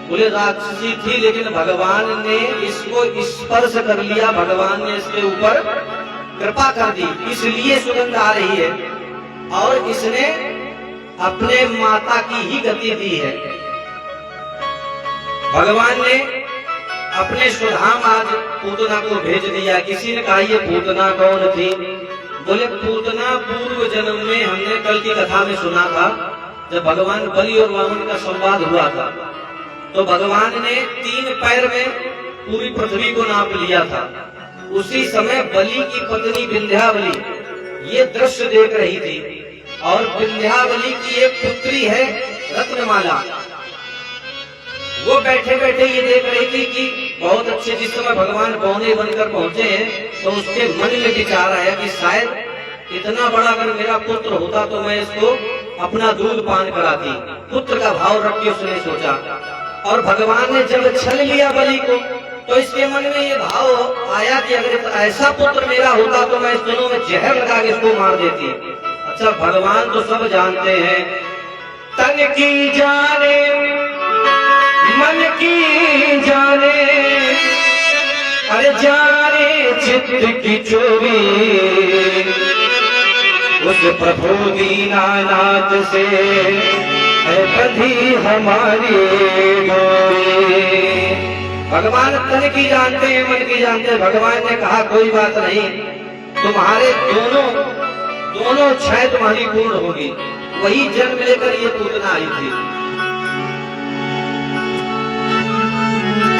बोले राक्षसी थी, लेकिन भगवान ने इसको स्पर्श कर लिया, भगवान ने इसके ऊपर कृपा कर दी, इसलिए सुगंध आ रही है। और इसने अपने माता की ही गति दी है। भगवान ने अपने सुधाम आज पूतना को भेज दिया। किसी ने कहा ये पूतना कौन थी? बोले पूतना पूर्व जन्म में हमने कल की कथा में सुना था, जब भगवान बलि और वामन का संवाद हुआ था, तो भगवान ने 3 पैर में पूरी पृथ्वी को नाप लिया था। उसी समय बलि की पत्नी विंध्यावली ये दृश्य देख रही थी, और विंध्यावली की एक पुत्री है रत्नमाला, वो बैठे बैठे ये देख रही थी कि बहुत अच्छे, जिस समय भगवान बौने बनकर पहुंचे हैं, तो उसके मन में विचार आया कि शायद इतना बड़ा अगर मेरा पुत्र होता तो मैं इसको अपना दूध पान कराती। पुत्र का भाव रख के उसने सोचा, और भगवान ने जब छल लिया बलि को, तो इसके मन में ये भाव आया कि अगर ऐसा पुत्र मेरा होता तो मैं इस दोनों में जहर लगा के इसको मार देती। अच्छा, भगवान तो सब जानते हैं, तन की जाने मन की जाने, अरे जाने चित्त की चोरी, उस प्रभु दीनानाथ से है बंधी हमारी डोरी। भगवान तन की जानते हैं, मन की जानते हैं। भगवान ने कहा कोई बात नहीं, तुम्हारे दोनों इच्छाएं तुम्हारी पूर्ण होगी। वही जन्म लेकर ये पूतना आई थी।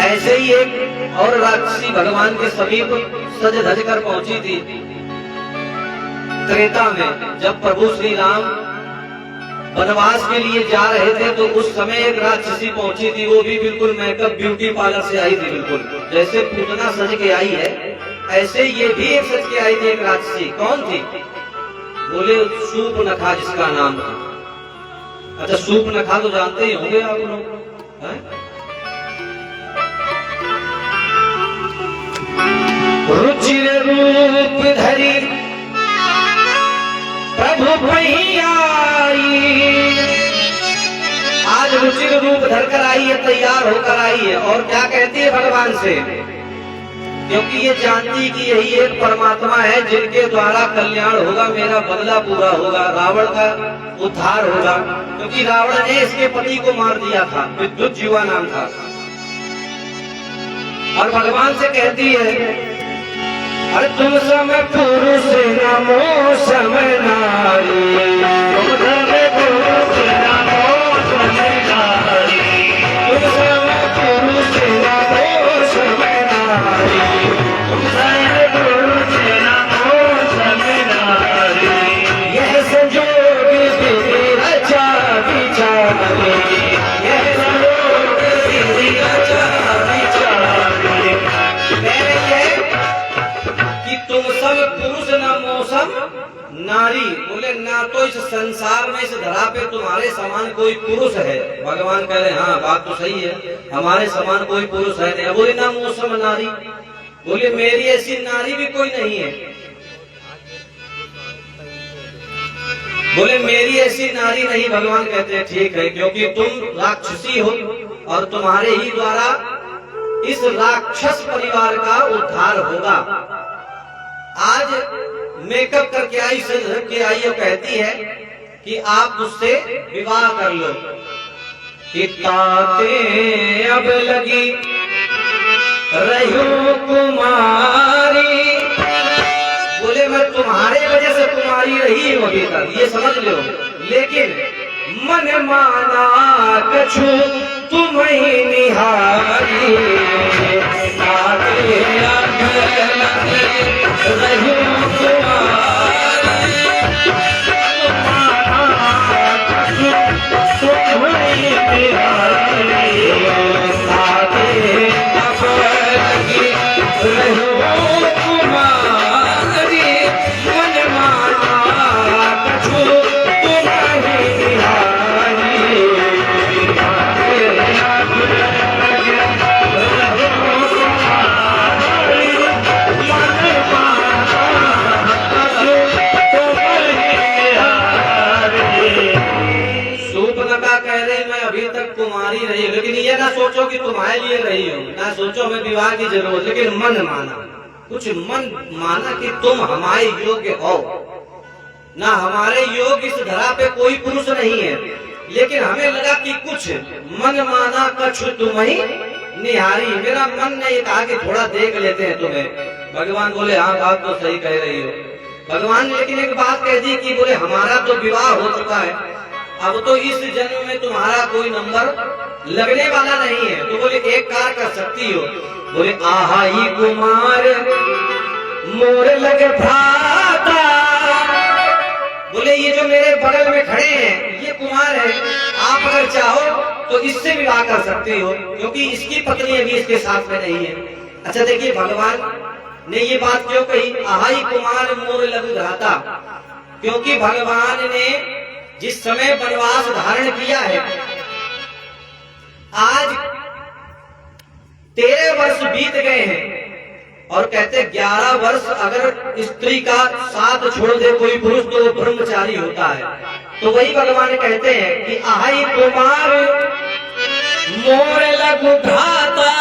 ऐसे ही एक और राक्षसी भगवान के समीप सज धज कर पहुंची थी त्रेता में। जब प्रभु श्री राम वनवास के लिए जा रहे थे, तो उस समय एक राक्षसी पहुंची थी। वो भी बिल्कुल मेकअप ब्यूटी पार्लर से आई थी, बिल्कुल जैसे पूतना सज के आई है, ऐसे ये भी एक सज के आई थी एक राक्षसी। कौन थी? बोले सूर्पनखा, जिसका नाम था। अच्छा, सूर्पनखा तो जानते ही होंगे आप लोग, रुचिर रूप धरी प्रभु भैयाई। आज रुचिर रूप धरकर आई है, तैयार होकर आई है, और क्या कहती है भगवान से? क्योंकि ये जानती कि यही एक परमात्मा है जिनके द्वारा कल्याण होगा, मेरा बदला पूरा होगा, रावण का उद्धार होगा। क्योंकि रावण ने इसके पति को मार दिया था, विद्युत जीवा नाम था। और भगवान से कहती है अरे तुम सम पुरुष नमो सम नारी, तुम सब पुरुष नमो सम नारी, तुम सम पुरुष नमो सम नारी, तुम सब पुरुष नमो सम नारी। यह संजोग विधि रचा विचारी, यह संजोग विधि रचा विचारी। कि तुम सब पुरुष न मौसम नारी, बोले ना तो इस संसार में इस धरा पे तुम्हारे समान कोई पुरुष है। भगवान कह रहे हाँ बात तो सही है, हमारे समान कोई पुरुष है नहीं। बोले ना मौसम नारी, बोले मेरी ऐसी नारी भी कोई नहीं है। बोले मेरी ऐसी नारी नहीं। भगवान कहते हैं ठीक है, क्योंकि तुम राक्षसी हो और तुम्हारे ही द्वारा इस राक्षस परिवार का उद्धार होगा। आज मेकअप करके आई, सज के आई और कहती है कि आप मुझसे विवाह कर लो। कि ताते अब लगी रहो कुमारी, बोले मैं तुम्हारे वजह से कुमारी रही हूं अभी तक, ये समझ लो। लेकिन मन माना कछु तुम ही निहारी, ताते अब रहो कुमारी, तुम ही निहारी, ताते अब लगी रहो कुमारी, मन माना कछु तुम ही निहारी। सूर्पनखा कह रही मैं अभी तक कुमारी रही, लेकिन ये ना सोचो कि तुम्हारे लिए रही हो, ना सोचो हमें विवाह की जरूरत, लेकिन मन माना, कुछ मन माना कि तुम हमारे योग्य हो। ना हमारे योग्य इस धरा पे कोई पुरुष नहीं है, लेकिन हमें लगा कि कुछ मन माना कछु तुम ही निहारी। मेरा मन ने ये कहा कि थोड़ा देख लेते हैं तुम्हें। भगवान बोले हाँ बात तो सही कह रही हो। भगवान ने लेकिन एक बात कह दी कि बोले हमारा तो विवाह हो चुका है, अब तो इस जन्म में तुम्हारा कोई नंबर लगने वाला नहीं है। तो बोले एक कार्य कर सकती हो। बोले आहा ही कुमार मोर लग भ्राता, बोले ये जो मेरे बगल में खड़े हैं ये कुमार है, आप अगर चाहो तो इससे विवाह कर सकती हो, क्योंकि इसकी पत्नी अभी इसके साथ में नहीं है। अच्छा देखिए भगवान ने ये बात क्यों कही, आहा ही कुमार मोर लघु भ्राता, क्योंकि भगवान ने जिस समय वनवास धारण किया है, आज 13 वर्ष बीत गए हैं, और कहते 11 वर्ष अगर स्त्री का साथ छोड़ दे कोई पुरुष तो वो ब्रह्मचारी होता है। तो वही भगवान कहते हैं कि आई कुमार मोर लघु भ्राता,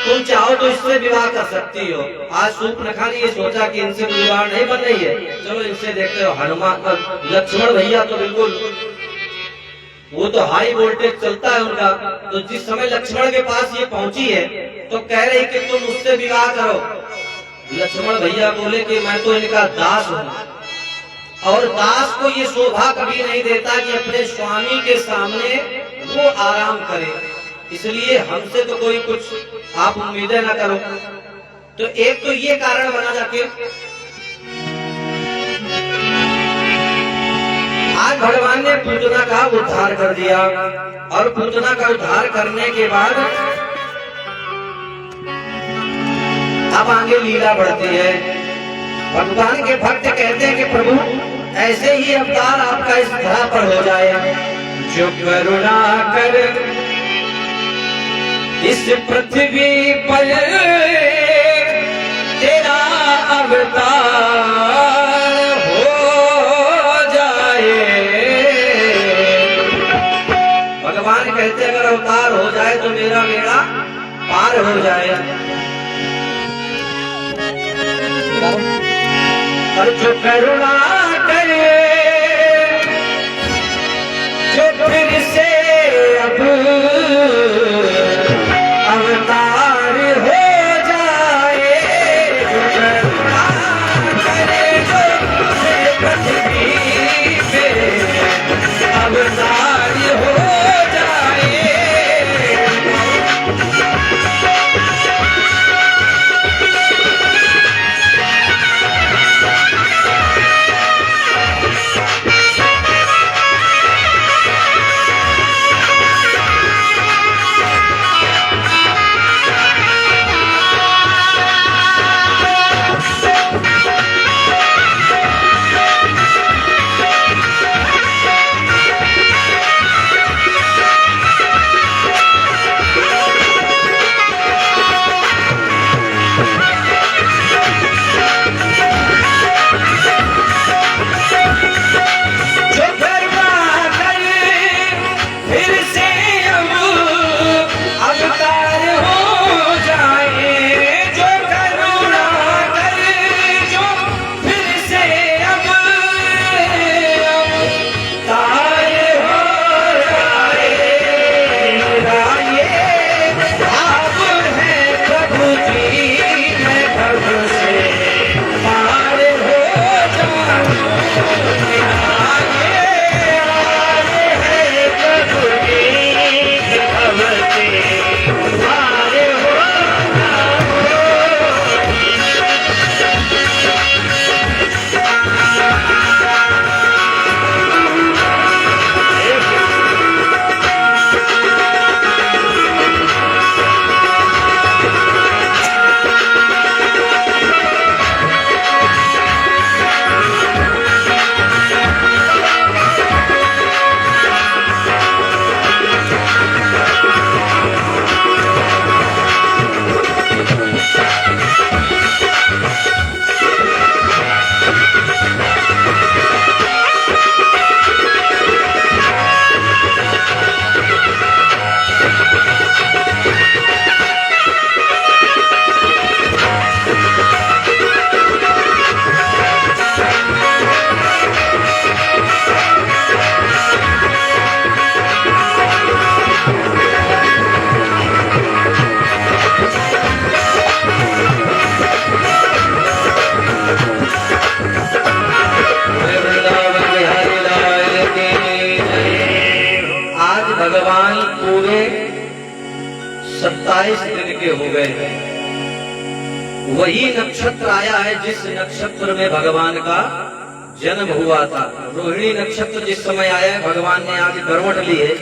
तुम चाहो तो इससे विवाह कर सकती हो। आज सूर्पनखा ने ये सोचा कि इनसे विवाह नहीं बन रही है, चलो इनसे देखते हो। हनुमान लक्ष्मण भैया तो बिल्कुल वो तो हाई वोल्टेज चलता है उनका। तो जिस समय लक्ष्मण के पास ये पहुंची है तो कह रही कि तुम उससे विवाह करो। लक्ष्मण भैया बोले कि मैं तो इनका दास हूँ, और दास को ये शोभा कभी नहीं देता कि अपने स्वामी के सामने वो आराम करे, इसलिए हमसे तो कोई कुछ आप उम्मीदें ना करो। तो एक तो ये कारण बना जाके आज भगवान ने पूतना का उद्धार कर दिया, और पूतना का उद्धार करने के बाद अब आगे लीला बढ़ती है। भगवान के भक्त कहते हैं कि प्रभु ऐसे ही अवतार आपका इस धरा पर हो जाए, जो करुणा कर इस पृथ्वी पर तेरा अवतार कहते अगर अवतार हो जाए तो मेरा बेड़ा पार हो जाए। और जो करुणा करे जो फिर से अब अवतार हो जाए, भगवान पूरे 27 दिन के हो गए। वही नक्षत्र आया है जिस नक्षत्र में भगवान का जन्म हुआ था। रोहिणी नक्षत्र जिस समय आया है, भगवान ने आज करवट ली है।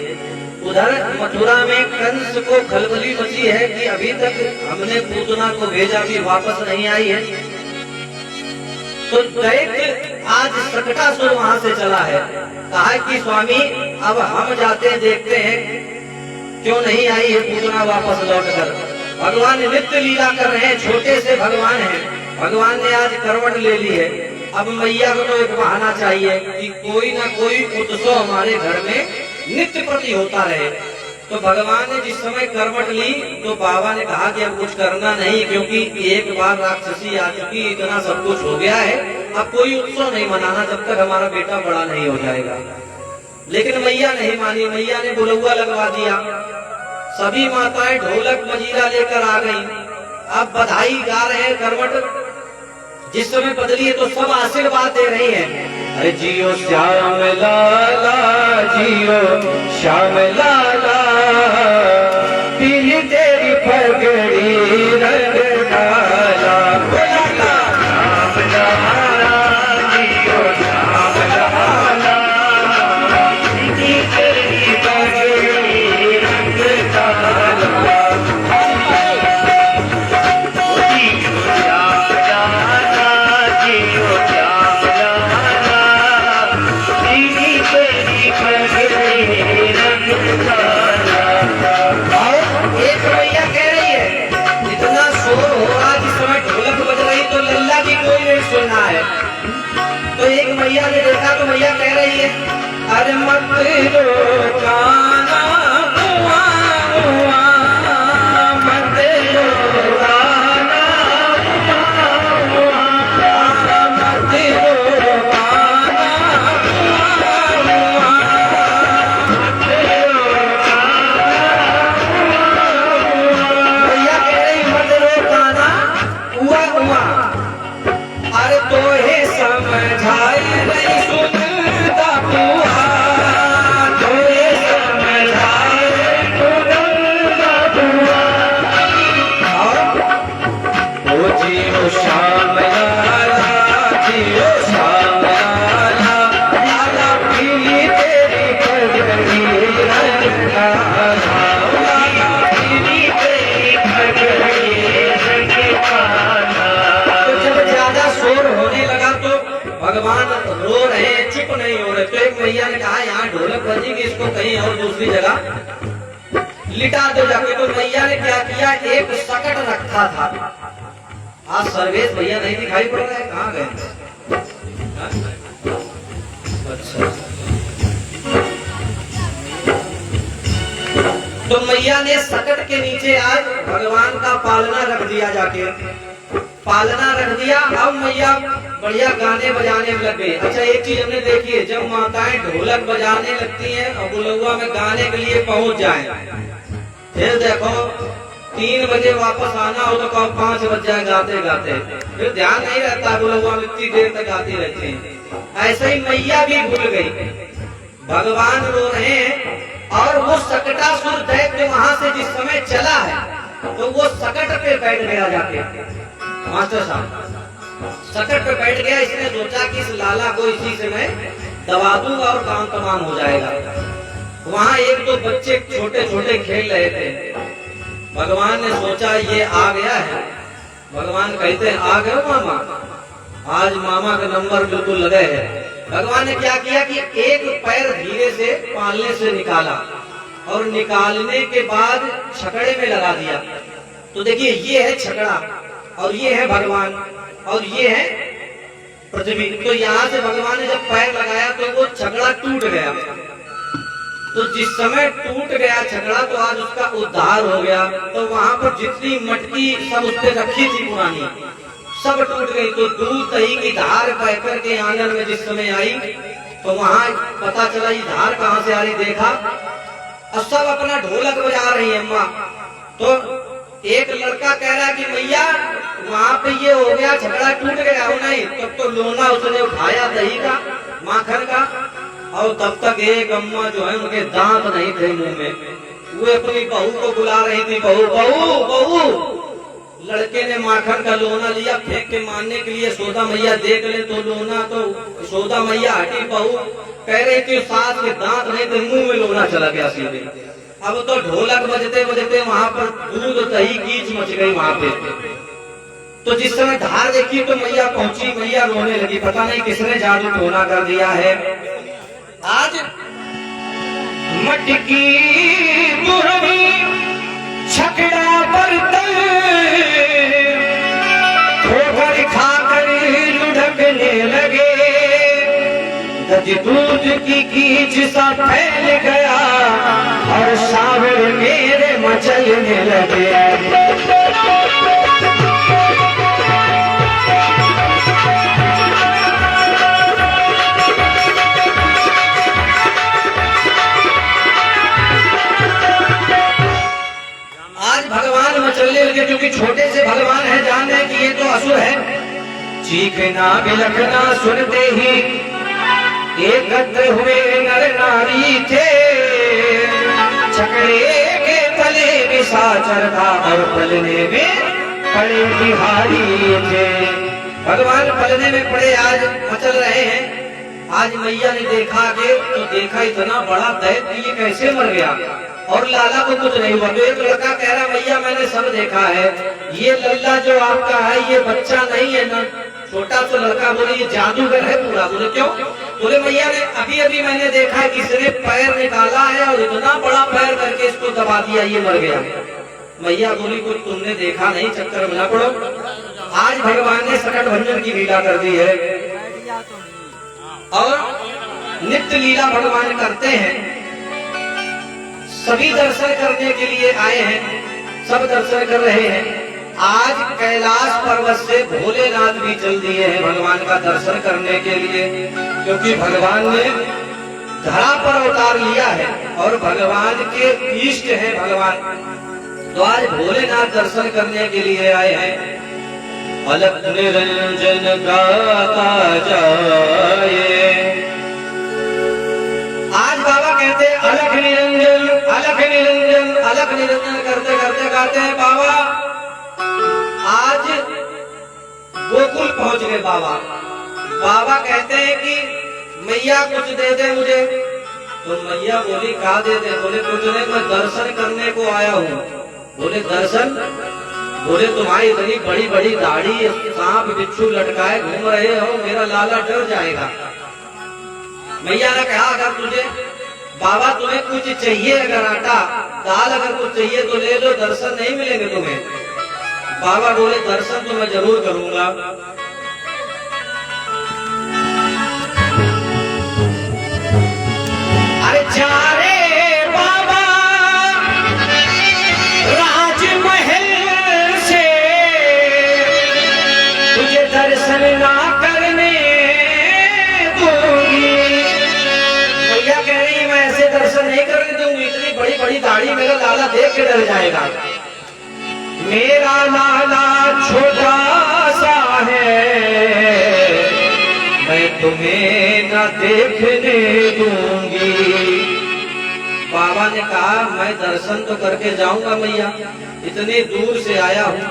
उधर मथुरा में कंस को खलबली मची है कि अभी तक हमने पूतना को भेजा भी वापस नहीं आई है। तो दैत्य आज सकटासुर वहां से चला है। कहा कि स्वामी अब हम जाते हैं, देखते हैं क्यों नहीं आई है पूतना वापस लौटकर। भगवान नित्य लीला कर रहे हैं, छोटे से भगवान हैं। भगवान ने आज करवट ले ली है। अब मैया को तो एक बहाना चाहिए कि कोई ना कोई उत्सव हमारे घर में नित्य प्रति होता रहे। तो भगवान ने जिस समय करवट ली तो बाबा ने कहा कि अब कुछ करना नहीं, क्योंकि एक बार राक्षसी आ चुकी, इतना सब कुछ हो गया है, अब कोई उत्सव नहीं मनाना जब तक हमारा बेटा बड़ा नहीं हो जाएगा। लेकिन मैया नहीं मानी। मैया ने बुलौआ लगवा दिया। सभी माताएं ढोलक मजीरा लेकर आ गई। अब बधाई गा रहे हैं। करवट जिस समय बदली है तो सब आशीर्वाद दे रही हैं। अरे जियो श्याम लाला, जियो श्याम लाला, पीली तेरी पगड़ी रंग डाला। श्याम लाला, जियो श्याम लाला, पीली तेरी पगड़ी रंग डाला। सुनना है। तो एक मैया ने देखा तो मैया कह रही है, अरे मत रो गाना हुआ हुआ, मत रो गाना हुआ हुआ, मत रो गाना हुआ हुआ, मत रो गाना हुआ। मैया कह रही मत रो गाना हुआ हुआ। अरे तो हे समझाए नहीं सुनता हुआ, तो हे समझाए सुनता हुआ। ओ जियो श्याम लाला, जियो श्याम लाला, लाला पीली तेरी पगड़ी रंग डाला। पीली तेरी पगड़ी रंग डाला। तो जब ज्यादा शोर होने लगा तो भगवान रो रहे हैं, चुप नहीं हो रहे। तो एक मैया ने कहा यहाँ ढोलक बजेगी, इसको कहीं और दूसरी जगह लिटा दो जाके। तो मैया ने क्या किया, एक सकट रखा था। आज सर्वेश भैया नहीं दिखाई पड़ रहे, कहाँ गए? अच्छा, तो मैया ने सकट के नीचे आज भगवान का पालना रख दिया, जाके पालना रख दिया। अब मैया बढ़िया गाने बजाने लग गई। अच्छा, एक चीज हमने देखी है, जब माताएं ढोलक बजाने लगती हैं और बुलौआ में गाने के लिए पहुंच जाएं, फिर देखो 3 बजे वापस आना हो तो कब 5 बज जाए गाते गाते, फिर ध्यान नहीं रहता बुलौआ में इतनी देर तक गाती रहती है। ऐसे ही मैया भी भूल गई। भगवान रो रहे हैं और वो सकटासुर दैत्य वहां से जिस समय चला है तो वो सकट पे बैठ गया जाके। मास्टर साहब सकट पे बैठ गया। इसने सोचा कि इस लाला को इसी से मैं दबा दूंगा और काम तमाम हो जाएगा। वहां एक दो बच्चे छोटे छोटे खेल रहे थे। भगवान ने सोचा ये आ गया है। भगवान कहते हैं आ गए मामा, आज मामा का नंबर बिल्कुल लगे है। भगवान ने क्या किया कि एक पैर धीरे से पालने से निकाला और निकालने के बाद छकड़े में लगा दिया। तो देखिए ये है छकड़ा और ये है भगवान और ये है पृथ्वी। तो यहाँ से भगवान ने जब पैर लगाया तो वो छकड़ा टूट गया। तो जिस समय टूट गया छकड़ा तो आज उसका उद्धार हो गया। तो वहां पर जितनी मटकी सब उसने रखी थी पुरानी सब टूट गई। तो दूध दही की धार बह करके आंगन में जिस समय आई तो वहां पता चला ये धार कहाँ से आ रही। देखा और सब अपना ढोलक बजा रही है अम्मा। तो एक लड़का कह रहा कि मैया वहाँ पे ये हो गया झगड़ा टूट गया हो। नहीं तब तो लोना उसने उठाया दही का माखन का और तब तक एक अम्मा जो है उनके दांत नहीं थे मुंह में। वो अपनी बहू को बुला रही थी, बहू बहू बहू। लड़के ने माखन का लोना लिया फेंक के मारने के लिए। सोदा मैया देख ले तो लोना तो सोदा मैया हटी। बहू कह रही थी सास के दांत नहीं थे मुंह में लोना चला गया सीधे। अब तो ढोलक बजते बजते वहां पर दूध दही कीच मच गई वहां पे। तो जिस समय धार देखी तो मैया पहुंची। मैया रोने लगी, पता नहीं किसने जादू टोना कर दिया है। आज मटकी मुरली छकड़ा बर्तन ठोकर खाकर लुढ़कने लगे। गज दूध की कीच सा फैल गया और सावर मेरे मचलने लगे। भगवान मचलने लगे क्योंकि छोटे से भगवान है, जान रहे कि ये तो असुर है। चीखना बिलखना सुनते ही एकत्र हुए नर नारी थे। छकड़े के तले निशाचर था और पलने में पड़े बिहारी थे। भगवान पलने में पड़े आज मचल रहे हैं। आज मैया ने देखा के तो देखा इतना बड़ा दैत्य ये कैसे मर गया और लाला को कुछ नहीं हुआ। तो एक लड़का कह रहा मैया मैंने सब देखा है, ये लल्ला जो आपका है ये बच्चा नहीं है ना। छोटा सा लड़का बोले ये जादूगर है पूरा। बोले क्यों? बोले मैया ने अभी अभी मैंने देखा है किसने पैर निकाला है और इतना बड़ा पैर करके इसको दबा दिया, ये मर गया। मैया बोली कुछ तुमने देखा नहीं, चक्कर में ना पड़ो। आज भगवान ने सकट भंजन की लीला कर दी है और नित्य लीला भगवान करते हैं। सभी दर्शन करने के लिए आए हैं, सब दर्शन कर रहे हैं। आज कैलाश पर्वत से भोलेनाथ भी चल दिए हैं भगवान का दर्शन करने के लिए, क्योंकि भगवान ने धरा पर अवतार लिया है और भगवान के इष्ट है भगवान। तो आज भोलेनाथ दर्शन करने के लिए आए हैं। अलख निरंजन गाता जाए। आज बाबा कहते हैं अलख निरंजन अलख निरंजन अलख निरंजन करते करते गाते हैं बाबा। आज गोकुल पहुंच गए बाबा। बाबा कहते हैं कि मैया कुछ दे दे मुझे। तो मैया बोली क्या दे दे? बोले कुछ नहीं, मैं दर्शन करने को आया हूँ। बोले दर्शन? बोले तुम्हारी इतनी बड़ी बड़ी दाढ़ी, सांप बिच्छू लटकाए घूम रहे हो, मेरा लाला डर जाएगा। मैया ने कहा अगर तुझे बाबा तुम्हें कुछ चाहिए, अगर आटा दाल अगर कुछ चाहिए तो ले लो, दर्शन नहीं मिलेंगे तुम्हें। बाबा बोले दर्शन तो मैं जरूर करूंगा। अरे जा रे बाबा राजमहल से, तुझे दर्शन ना करने दूंगी। भैया कह रही मैं ऐसे दर्शन नहीं करने दूंगी, इतनी बड़ी बड़ी दाढ़ी मेरा लाला देख के डर जाएगा। मेरा लाला छोटा सा है, मैं तुम्हें न देखने दूंगी। बाबा ने कहा मैं दर्शन तो करके जाऊंगा मैया, इतने दूर से आया हूँ।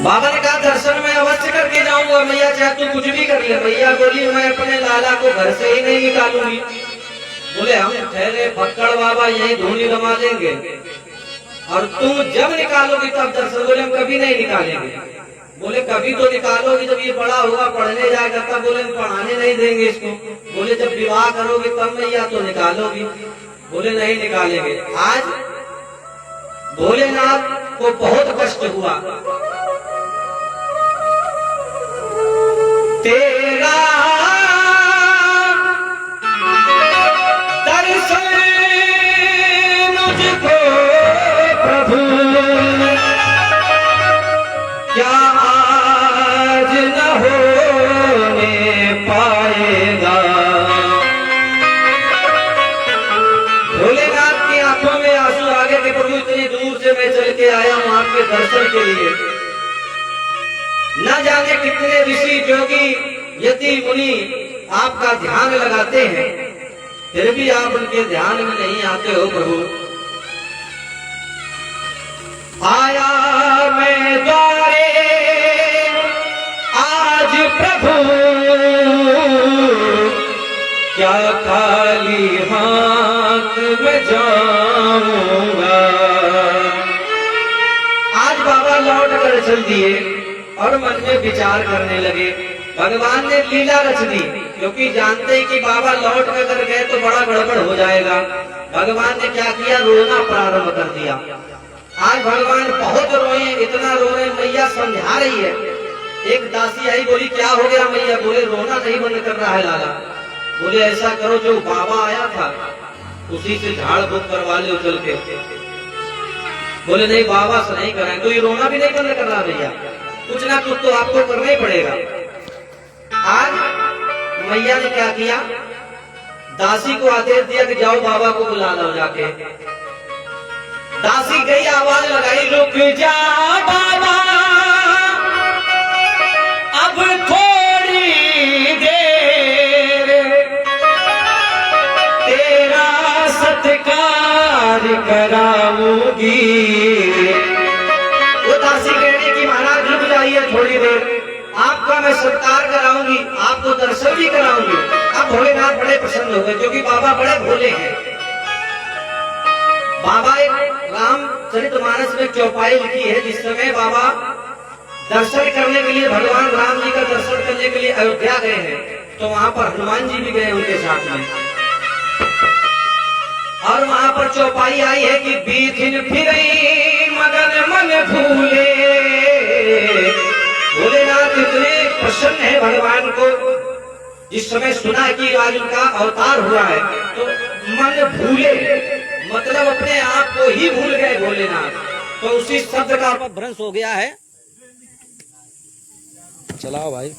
बाबा ने कहा दर्शन मैं अवश्य करके जाऊंगा मैया, चाहे तू कुछ भी कर ले। मैया बोली मैं अपने लाला को घर से ही नहीं निकालूंगी। बोले हम ठहरे फक्कड़ बाबा यही धूनी रमा देंगे, और तुम जब निकालोगी तब दर्शन। बोले हम कभी नहीं निकालेंगे। बोले कभी तो निकालोगी, जब ये बड़ा होगा पढ़ने जाएगा तब। बोले हम पढ़ाने नहीं देंगे इसको। बोले जब विवाह करोगे तब मैया तो निकालोगी। बोले नहीं निकालेंगे। आज भोलेनाथ को बहुत कष्ट हुआ। तेरा दर्शन मुझको प्रभु क्या आज न होने पाएगा। भोलेनाथ की आंखों में आंसू आ गए कि प्रभु इतनी दूर से मैं चल के आया हूं आपके दर्शन के लिए। न जाने कितने ऋषि जोगी यति मुनि आपका ध्यान लगाते हैं, फिर भी आप उनके ध्यान में नहीं आते हो प्रभु। आया मैं द्वारे आज प्रभु क्या खाली हाथ में जाऊंगा। आज बाबा लौट कर चल दिए और मन में विचार करने लगे। भगवान ने लीला रच दी, क्योंकि जानते ही कि बाबा लौट कर गए तो बड़ा गड़बड़ हो जाएगा। भगवान ने क्या किया, रोना प्रारंभ कर दिया। आज भगवान बहुत रोए, इतना रो रहे, मैया समझा रही है। एक दासी आई, बोली क्या हो गया मैया। बोले रोना नहीं बंद कर रहा है लाला। बोले ऐसा करो जो बाबा आया था उसी से झाड़ फूक करवा लो चल के। बोले नहीं बाबा से नहीं कराएं। तो ये रोना भी नहीं बंद कर रहा भैया, कुछ ना कुछ तो आपको करना ही पड़ेगा। आज मैया ने क्या किया, दासी को आदेश दिया कि जाओ बाबा को बुला लो जाके। दासी गई, आवाज लगाई, रुक जा बाबा अब थोड़ी देर, तेरा सत्कार कराऊंगी। वो दासी कहने की महाराज रुक जाइए थोड़ी देर, आपका मैं सत्कार कराऊंगी, आपको दर्शन भी कराऊंगी। अब भोलेनाथ बड़े प्रसन्न हो गए, क्योंकि बाबा बड़े भोले हैं। बाबा एक रामचरितमानस में चौपाई लिखी है, जिस समय बाबा दर्शन करने के लिए, भगवान राम जी का दर्शन करने के लिए अयोध्या गए हैं, तो वहां पर हनुमान जी भी गए उनके साथ में। और वहां पर चौपाई आई है कि बीथिन फिरई मगन मन भूले। भोलेनाथ इतने प्रसन्न है भगवान को, जिस समय सुना कि आज उनका अवतार हुआ है तो मन भूले, मतलब अपने आप को ही भूल गए भोलेनाथ। तो उसी शब्द का भ्रंश हो गया है। चलाओ भाई।